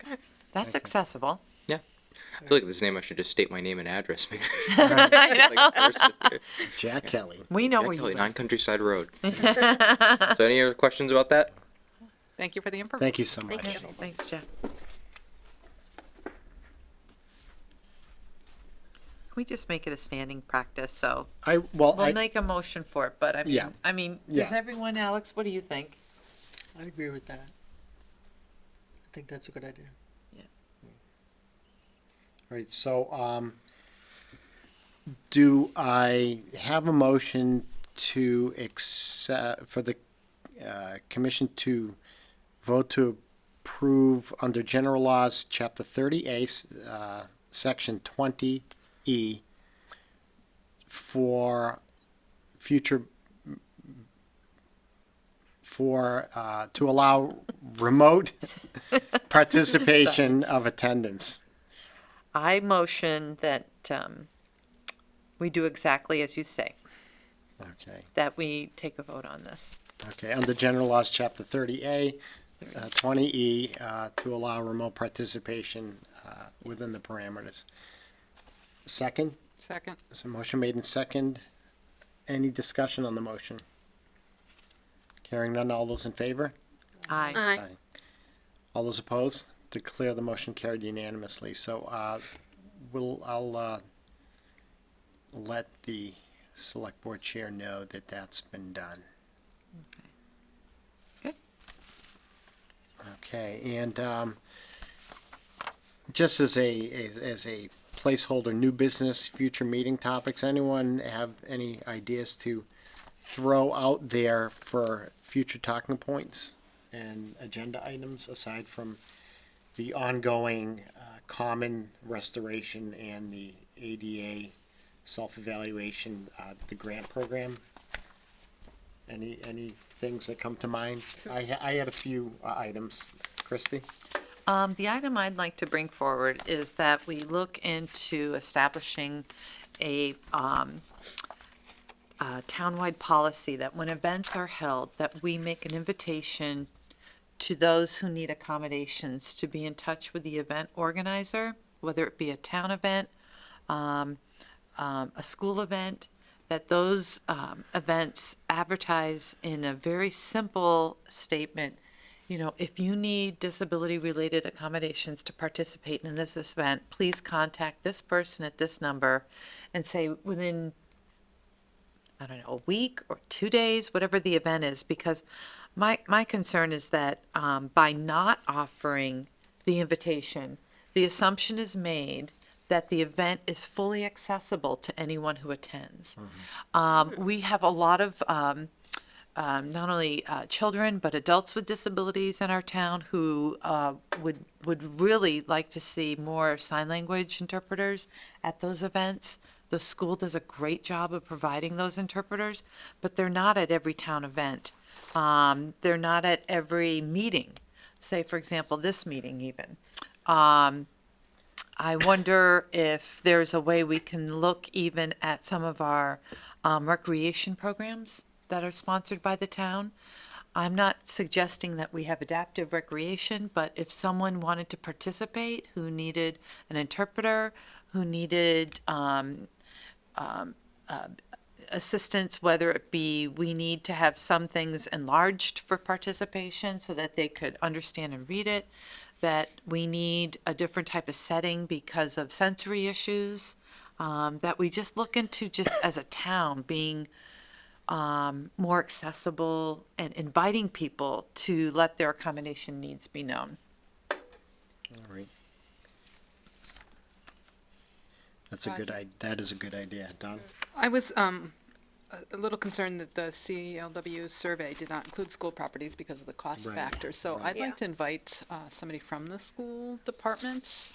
Yeah. That's accessible. I feel like this name I should just state my name and address. Maybe. I know. Like, first here. Jack Kelly. We know Jack where Kelly, you 9 live. Countryside Road. So any other questions about that? Thank you for the information. Thank you so much. Thank you. Thanks, Jeff. Can we just make it a standing practice, so We'll we'll make a motion for it, but Yeah. I mean, does Yeah. everyone, Alex, what do you think? I agree with that. I think that's a good idea. Right, so, do I have a motion to accept, for the, commission to vote to approve under general laws, chapter 30A, section 20E, for future, to allow remote participation of attendance? I motion that we do exactly as you say, Okay. that we take a vote on this. Okay, under general laws, chapter 30A, 20E, to allow remote participation within the parameters. Second, Second. there's a motion made in second. Any discussion on the motion? Hearing none, all those in favor? Aye. Aye. All those opposed? Declare the motion carried unanimously. So, I'll let the select board chair know that that's been done. Good. Okay, and, just as a placeholder, new business, future meeting topics, anyone have any ideas to throw out there for future talking points and agenda items aside from the ongoing common restoration and the ADA self-evaluation, the grant program? Any things that come to mind? I had a few items. Christie? The item I'd like to bring forward is that we look into establishing a townwide policy that when events are held, that we make an invitation to those who need accommodations to be in touch with the event organizer, whether it be a town event, a school event, that those events advertise in a very simple statement. You know, if you need disability-related accommodations to participate in this event, please contact this person at this number, and say within, I don't know, a week or 2 days, whatever the event is, because my concern is that by not offering the invitation, the assumption is made that the event is fully accessible to anyone who attends. We have a lot of not only children but adults with disabilities in our town who would really like to see more sign language interpreters at those events. The school does a great job of providing those interpreters, but they're not at every town event. They're not at every meeting. Say, for example, this meeting even. I wonder if there's a way we can look even at some of our recreation programs that are sponsored by the town. I'm not suggesting that we have adaptive recreation, but if someone wanted to participate who needed an interpreter, who needed assistance, whether it be we need to have some things enlarged for participation so that they could understand and read it, that we need a different type of setting because of sensory issues, that we just look into just as a town being more accessible and inviting people to let their accommodation needs be known. All right. That is a good idea. Don? I was a little concerned that the CLW survey did not include school properties because of the cost Right, factor. So right. I'd like to invite somebody from the school department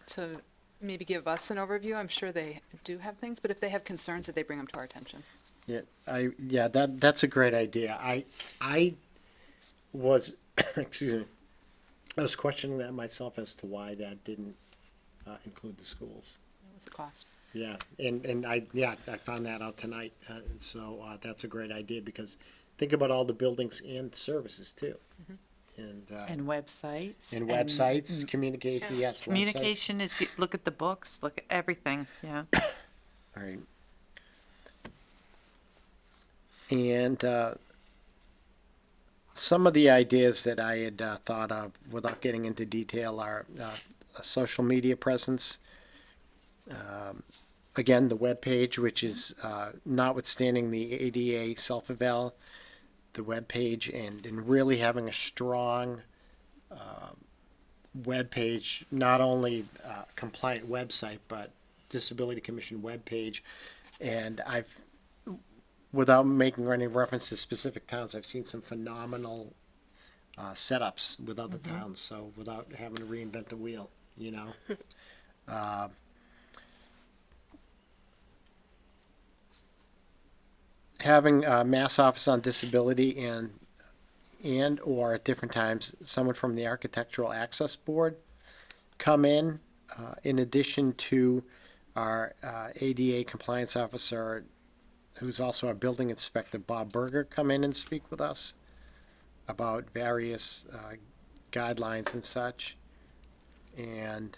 to maybe give us an overview. I'm sure they do have things, but if they have concerns, that they bring them to our attention. Yeah, that's a great idea. I was, excuse me, I was questioning that myself as to why that didn't include the schools. What was the cost? Yeah, and I found that out tonight, and so that's a great idea, because think about all the buildings and services too. And websites. And websites, communication, yes, websites. Communication is, look at the books, look at everything, yeah. All right. And some of the ideas that I had thought of, without getting into detail, are a social media presence. Again, the webpage, which is notwithstanding the ADA self-eval, the webpage, and really having a strong webpage, not only compliant website, but Disability Commission webpage. And I've, without making any reference to specific towns, I've seen some phenomenal setups with other towns, so without having to reinvent the wheel, you know. Having a Mass Office on Disability and or at different times, someone from the Architectural Access Board come in addition to our ADA compliance officer, who's also our building inspector, Bob Berger, come in and speak with us about various guidelines and such. And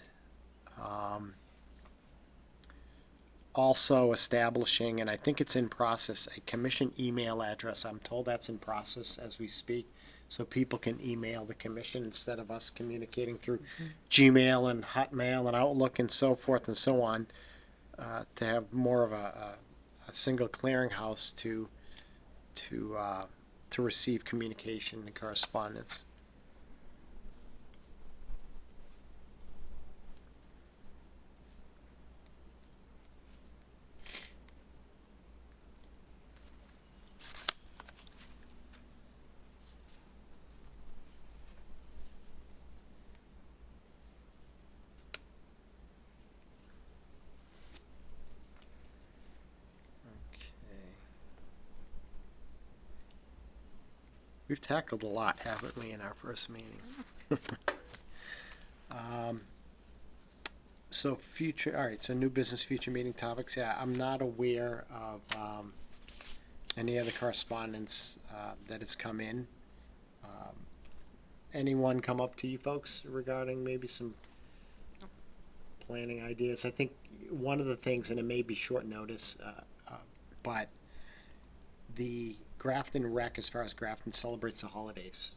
also establishing, and I think it's in process, a commission email address. I'm told that's in process as we speak, so people can email the commission instead of us communicating through Gmail and Hotmail and Outlook and so forth and so on, to have more of a single clearinghouse to receive communication and correspondence. We've tackled a lot, haven't we, in our first meeting? So future, all right, so new business, future meeting topics. Yeah, I'm not aware of any other correspondence that has come in. Anyone come up to you folks regarding maybe some planning ideas? I think one of the things, and it may be short notice, but the Grafton Rec, as far as Grafton celebrates the holidays,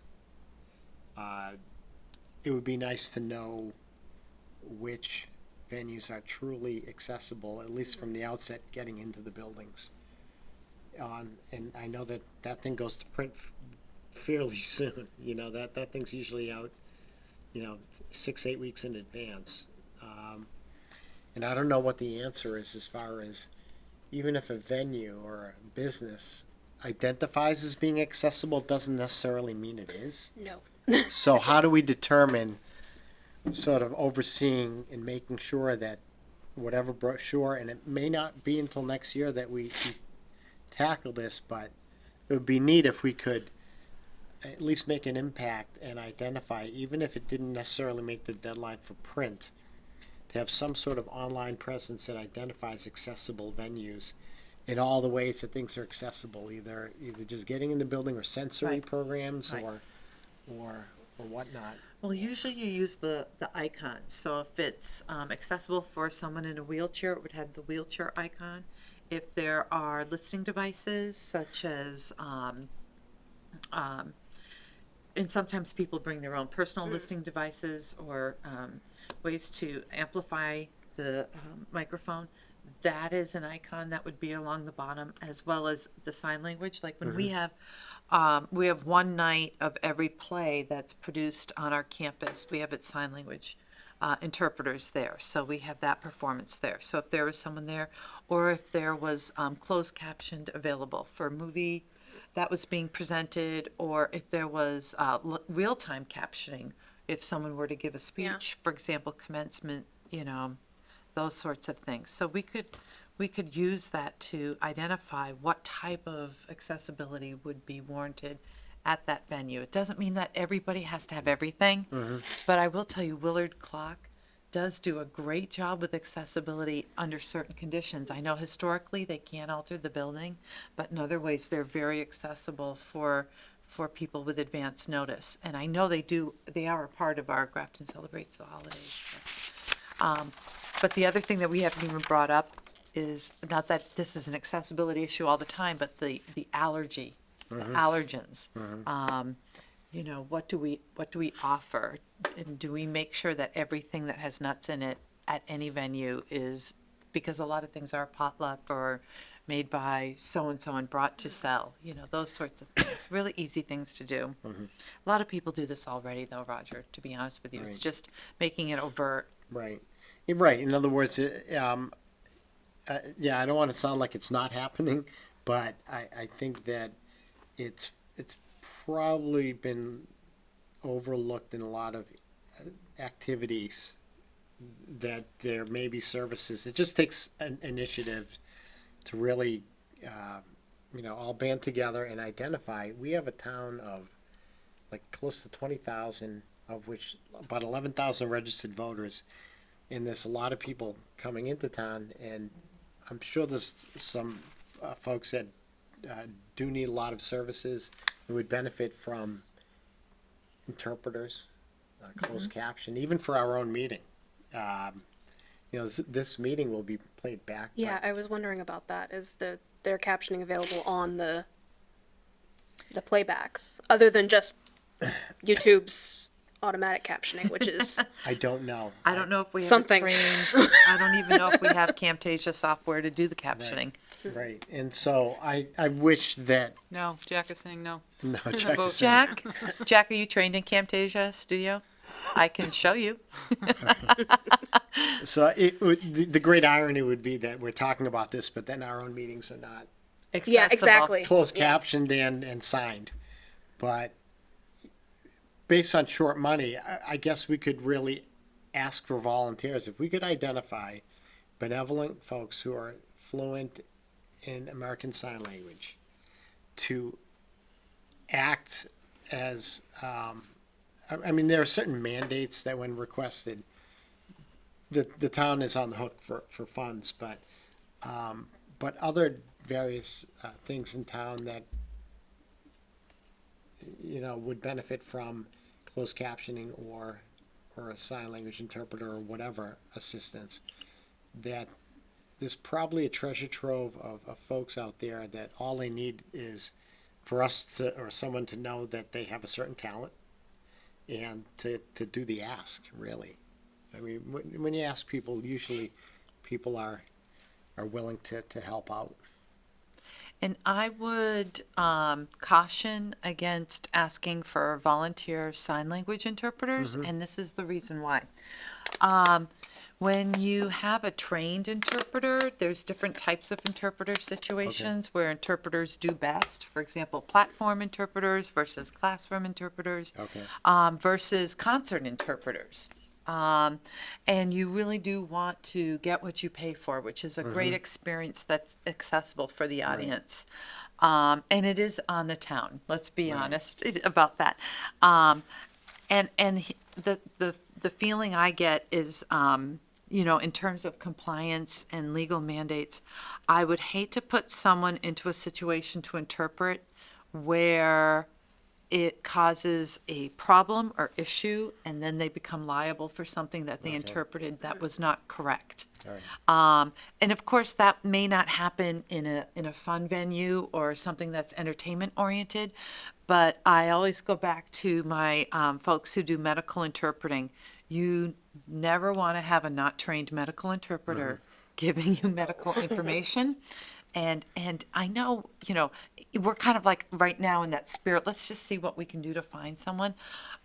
it would be nice to know which venues are truly accessible, at least from the outset, getting into the buildings. And I know that thing goes to print fairly soon. You know, that thing's usually out, 6-8 weeks in advance. And I don't know what the answer is as far as, even if a venue or a business identifies as being accessible, doesn't necessarily mean it is. No. So how do we determine, sort of overseeing and making sure that whatever brochure, and it may not be until next year that we tackle this, but it would be neat if we could at least make an impact and identify, even if it didn't necessarily make the deadline for print, to have some sort of online presence that identifies accessible venues in all the ways that things are accessible, either just getting in the building or sensory Right. programs Right. or whatnot. Well, usually you use the icons, so if it's accessible for someone in a wheelchair, it would have the wheelchair icon. if there are listening devices such as, and sometimes people bring their own personal listening devices or ways to amplify the microphone. That is an icon that would be along the bottom, as well as the sign language. Like when we have one night of every play that's produced on our campus, we have its sign language interpreters there. So we have that performance there. So if there was someone there, or if there was closed captioned available for a movie that was being presented, or if there was real-time captioning, if someone were to give a speech, for example, commencement, those sorts of things. So we could use that to identify what type of accessibility would be warranted at that venue. It doesn't mean that everybody has to have everything, but I will tell you, Willard Clock does do a great job with accessibility under certain conditions. I know historically they can't alter the building, but in other ways they're very accessible for people with advance notice. And I know they are a part of our Grafton Celebrates the Holidays. But the other thing that we haven't even brought up is, not that this is an accessibility issue all the time, but the allergy, allergens. What do we offer? And do we make sure that everything that has nuts in it at any venue is, because a lot of things are potluck or made by so-and-so and brought to sell, those sorts of things. Really easy things to do. A lot of people do this already though, Roger, to be honest with you. It's just making it overt. Right. You're right. In other words, I don't want to sound like it's not happening, but I think that it's probably been overlooked in a lot of activities, that there may be services. It just takes an initiative to really, all band together and identify. We have a town of like close to 20,000, of which about 11,000 registered voters. And there's a lot of people coming into town, and I'm sure there's some folks that do need a lot of services and would benefit from interpreters, closed caption, even for our own meeting. This meeting will be played back. Yeah, I was wondering about that. Is their captioning available on the playbacks, other than just YouTube's automatic captioning, which is I don't know. I don't know if we have Something. trained. I don't even know if we have Camtasia software to do the captioning. Right. And so I wish that. No, Jack is saying no. No, Vote. Jack, are you trained in Camtasia Studio? I can show you. So the great irony would be that we're talking about this, but then our own meetings are not Accessible. Yeah, exactly. closed captioned and signed. But based on short money, I guess we could really ask for volunteers. If we could identify benevolent folks who are fluent in American Sign Language to act as, there are certain mandates that when requested, the town is on the hook for funds, but other various things in town that would benefit from closed captioning or a sign language interpreter or whatever assistance, that there's probably a treasure trove of folks out there that all they need is for us to, or someone to know that they have a certain talent and to do the ask, really. I mean, when you ask people, usually people are willing to help out. And I would caution against asking for volunteer sign language interpreters, and this is the reason why. When you have a trained interpreter, there's different types of interpreter situations where interpreters do best. For example, platform interpreters versus classroom interpreters versus concert interpreters. And you really do want to get what you pay for, which is a great experience that's accessible for the audience. And it is on the town, let's be honest about that. And the feeling I get is, in terms of compliance and legal mandates, I would hate to put someone into a situation to interpret where it causes a problem or issue, and then they become liable for something that they interpreted that was not correct. And of course, that may not happen in a fun venue or something that's entertainment oriented, but I always go back to my folks who do medical interpreting. You never want to have a not trained medical interpreter giving you medical information. And I know, we're kind of like right now in that spirit, let's just see what we can do to find someone.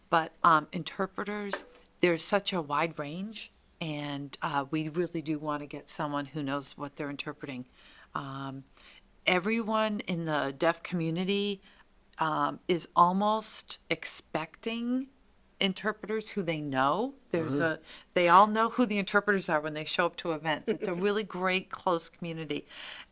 But interpreters, there's such a wide range, and we really do want to get someone who knows what they're interpreting. Everyone in the deaf community is almost expecting interpreters who they know. They all know who the interpreters are when they show up to events. It's a really great, close community.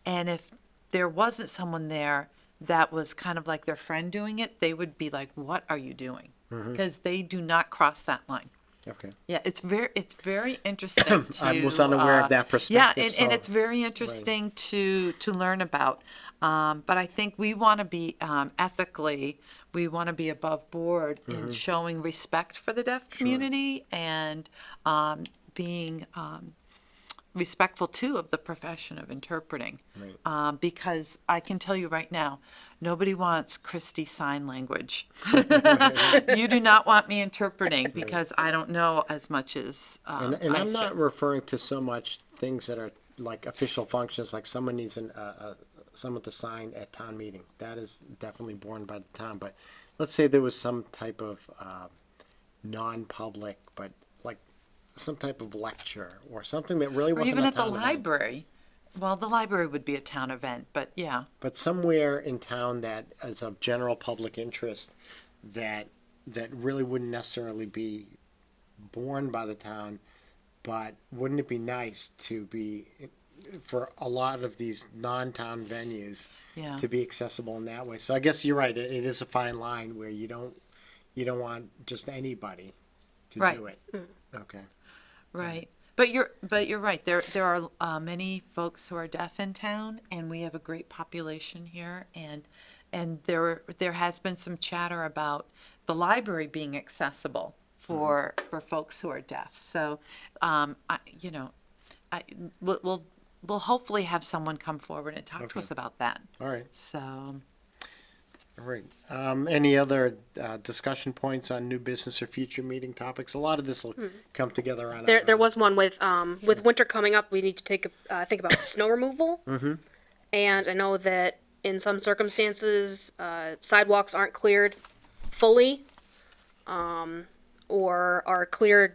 And if there wasn't someone there that was kind of like their friend doing it, they would be like, what are you doing? Because they do not cross that line. Okay. Yeah, it's very interesting to. I was unaware of that perspective. Yeah, and so- it's very interesting to learn about. But I think we want to be ethically, we want to be above board in showing respect for the deaf community and being respectful too of the profession of interpreting. Because I can tell you right now, nobody wants Christy sign language. You do not want me interpreting because I don't know as much as And I I'm should. not referring to so much things that are like official functions, like someone needs someone to sign at town meeting. That is definitely borne by the town. But let's say there was some type of non-public, but like some type of lecture or something that really Or wasn't even a at the town event. library. Well, the library would be a town event, but yeah. But somewhere in town that is of general public interest that really wouldn't necessarily be borne by the town, but wouldn't it be nice to be for a lot of these non-town venues Yeah. to be accessible in that way? So I guess you're right. It is a fine line where you don't want just anybody to Right. do it. Okay. Right. But you're right. There are many folks who are deaf in town, and we have a great population here. And there has been some chatter about the library being accessible for folks who are deaf. So, we'll hopefully have someone come forward and talk to Okay. us about that. All right. So, All right. Any other discussion points on new business or future meeting topics? A lot of this will come together on. There was one with winter coming up. We need to think about snow removal. And I know that in some circumstances, sidewalks aren't cleared fully, or are cleared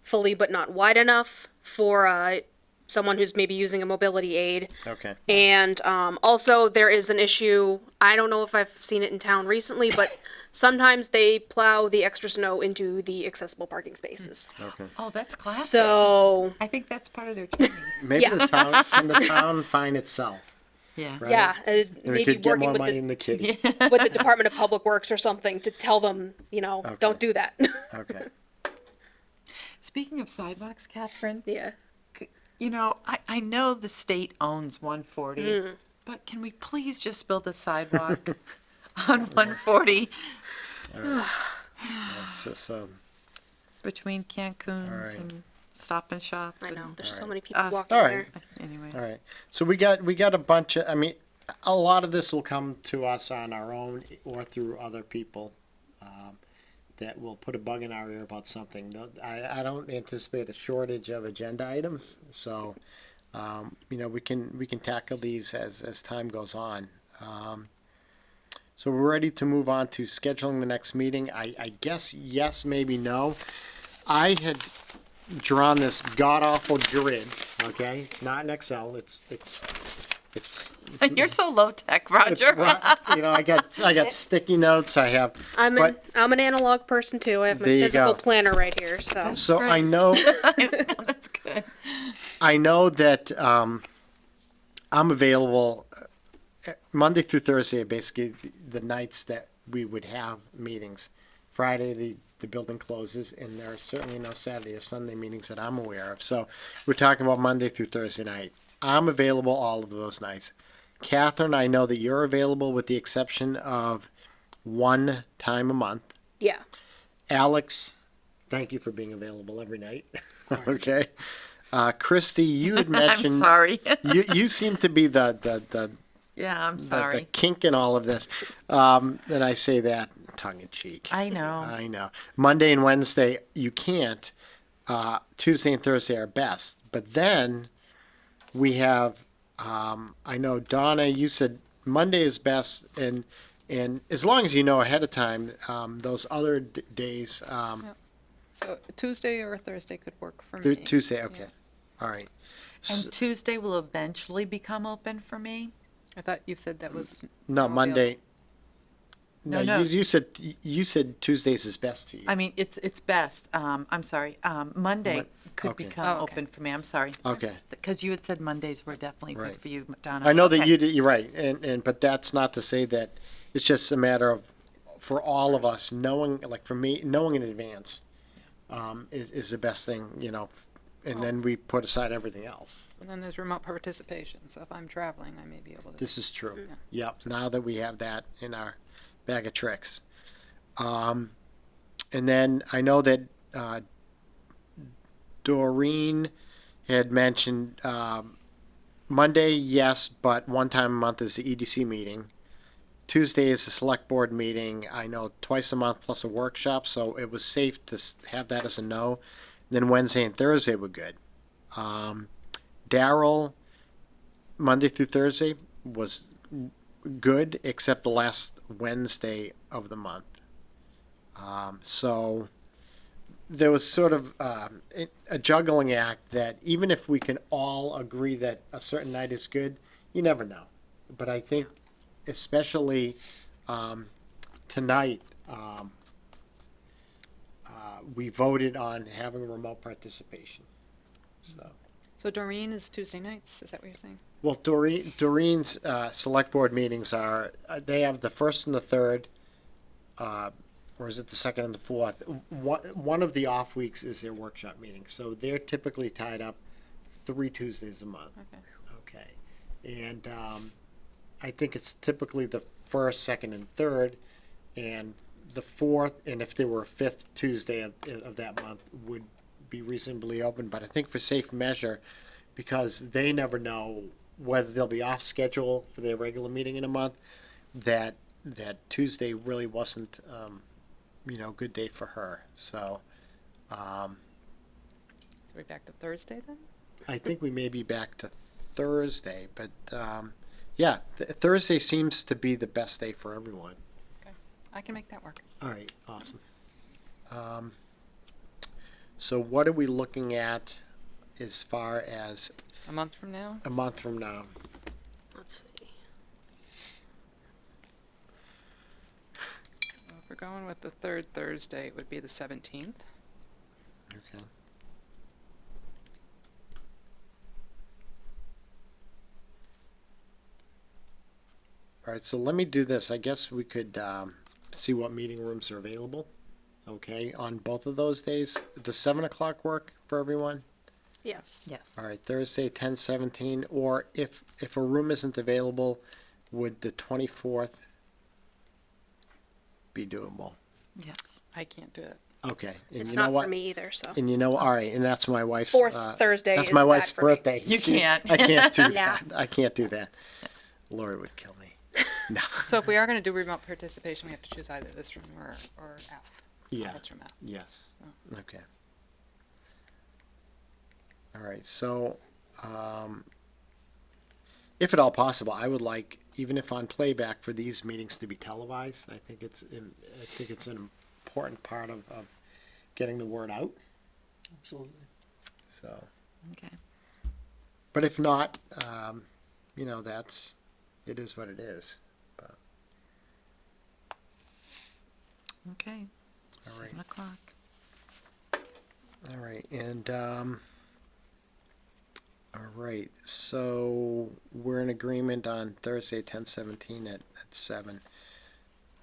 fully but not wide enough for someone who's maybe using a mobility aid. Okay. And also, there is an issue. I don't know if I've seen it in town recently, but sometimes they plow the extra snow into the accessible parking spaces. Okay. oh, that's classic. So, I think that's part of their training. Maybe Yeah. the town can the town fine itself. Yeah. Right? yeah, And we maybe could get working more with money in the kitty. with the Department of Public Works or something to tell them, don't do that. Okay. Speaking of sidewalks, Catherine, Yeah. I know the state owns 140, but can we please just build a sidewalk on 140 So between Cancun's All right. and Stop and Shop? I know. and- There's so many people walking all right. there. Anyways. all right. So we got a bunch of. I mean, a lot of this will come to us on our own or through other people. That will put a bug in our ear about something. I don't anticipate a shortage of agenda items, so we can tackle these as time goes on. So we're ready to move on to scheduling the next meeting. I guess yes, maybe no. I had drawn this god awful grid. Okay, it's not in Excel. It's You're so low tech, it's Roger. I got sticky notes. I have. I'm an analog person too. I have my There you physical go. planner right here. So So I know. That's good. I know that I'm available Monday through Thursday, basically the nights that we would have meetings. Friday, the building closes, and there are certainly no Saturday or Sunday meetings that I'm aware of. So we're talking about Monday through Thursday night. I'm available all of those nights. Catherine, I know that you're available with the exception of one time a month. Yeah. Alex, thank you for being available every night. Okay. Christy, you had I'm mentioned sorry. you seem to be the Yeah, I'm the sorry. kink in all of this. And I say that tongue in cheek. I know. I know. Monday and Wednesday you can't. Tuesday and Thursday are best. But then we have. I know Donna. You said Monday is best, and as long as you know ahead of time, those other days. So Tuesday or Thursday could work for me. Tuesday. Okay. All right. And Tuesday will eventually become open for me. I thought you said that was. No, available. Monday. No, No, no. You said Tuesdays is best for you. I mean, it's best. I'm sorry. Monday could okay. become Oh, okay. open for me. I'm sorry. Okay. Because you had said Mondays were definitely Right. good for you, Donna. I know that Okay. you're right, and but that's not to say that it's just a matter of for all of us knowing, like for me, knowing in advance, is the best thing, and then we put aside everything else. And then there's remote participation. So if I'm traveling, I may be able to. This is true. Yep. Now that we have that in our bag of tricks, and then I know that Doreen had mentioned Monday, yes, but one time a month is the EDC meeting. Tuesday is the select board meeting. I know twice a month plus a workshop, so it was safe to have that as a no. Then Wednesday and Thursday were good. Daryl, Monday through Thursday was good, except the last Wednesday of the month. So there was sort of a juggling act that even if we can all agree that a certain night is good, you never know. But I think especially tonight, we voted on having remote participation. So Doreen is Tuesday nights. Is that what you're saying? Well, Doreen's select board meetings are, they have the first and the third, or is it the second and the fourth? One of the off weeks is their workshop meeting, so they're typically tied up 3 Tuesdays a month. Okay. And I think it's typically the first, second, and third, and the fourth, and if there were a fifth Tuesday of that month, would be reasonably open. But I think for safe measure, because they never know whether they'll be off schedule for their regular meeting in a month, that Tuesday really wasn't, good day for her. So, So we're back to Thursday then? I think we may be back to Thursday, but yeah, Thursday seems to be the best day for everyone. I can make that work. All right, awesome. So what are we looking at as far as A month from now? a month from now? Let's see. Well, if we're going with the third Thursday, it would be the 17th. Okay. All right, so let me do this. I guess we could see what meeting rooms are available. Okay, on both of those days. The 7 o'clock work for everyone? Yes. Yes. All right, Thursday, 10:17, or if a room isn't available, would the 24th be doable? Yes. I can't do it. Okay, and It's you know not what? for me either, so. And all right, and that's my wife's. Fourth Thursday That's is my bad wife's for me. birthday. You can't. I can't do Yeah. that. I can't do that. Lori would kill me. No. So if we are going to do remote participation, we have to choose either this room or F. Yeah. That's room F. Yes. Okay. All right. So, if at all possible, I would like, even if on playback, for these meetings to be televised. I think it's an important part of getting the word out. Absolutely. So, Okay. but if not, it is what it is. Okay. All right. 7 o'clock. All right, and all right, so we're in agreement on Thursday, 10:17 at 7.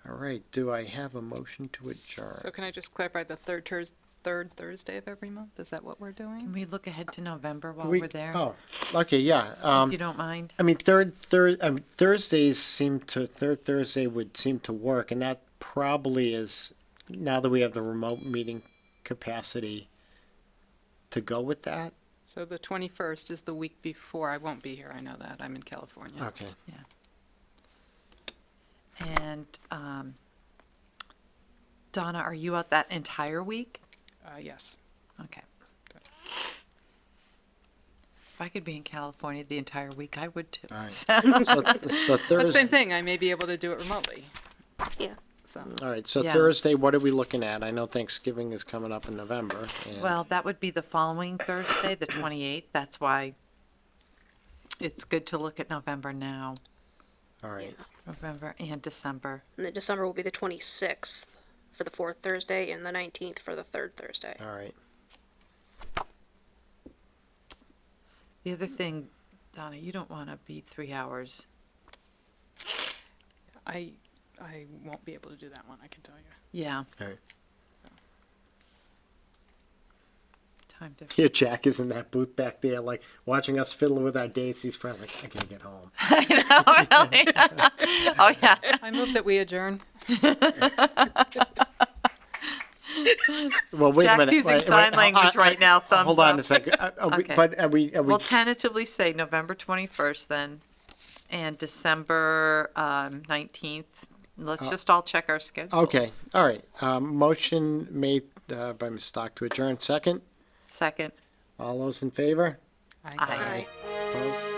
All right, do I have a motion to adjourn? So can I just clarify the third Thursday of every month? Is that what we're doing? Can we look ahead to November while We- we're there? Oh, okay, yeah. If you don't mind. I mean, third Thursday would seem to work, and that probably is, now that we have the remote meeting capacity, to go with that. So the 21st is the week before. I won't be here. I know that. I'm in California. Okay. And, Donna, are you out that entire week? Yes. Okay. If I could be in California the entire week, I would too. All right. So But same Thursday. thing. I may be able to do it remotely. Yeah. So All right. So Yeah. Thursday, what are we looking at? I know Thanksgiving is coming up in November. And Well, that would be the following Thursday, the 28th. That's why it's good to look at November now, all right. November and December. And then December will be the 26th for the fourth Thursday and the 19th for the third Thursday. All right. The other thing, Donna, you don't want to be 3 hours. I won't be able to do that one. I can tell you. Yeah. All right. Time difference. Here, Jack is in that booth back there, like watching us fiddle with our dates. He's probably like, I gotta get home. I know, really. Oh, yeah. I move that we adjourn. Well, wait a Jack's minute. using Wait, sign language right now, thumbs Hold on up. a second. Okay. But are we? We'll tentatively say November 21st then, and December 19th. Let's just all check our schedules. Okay. All right. Motion made by Ms. Stock to adjourn. Second. Second. All those in favor? Aye. Opposed?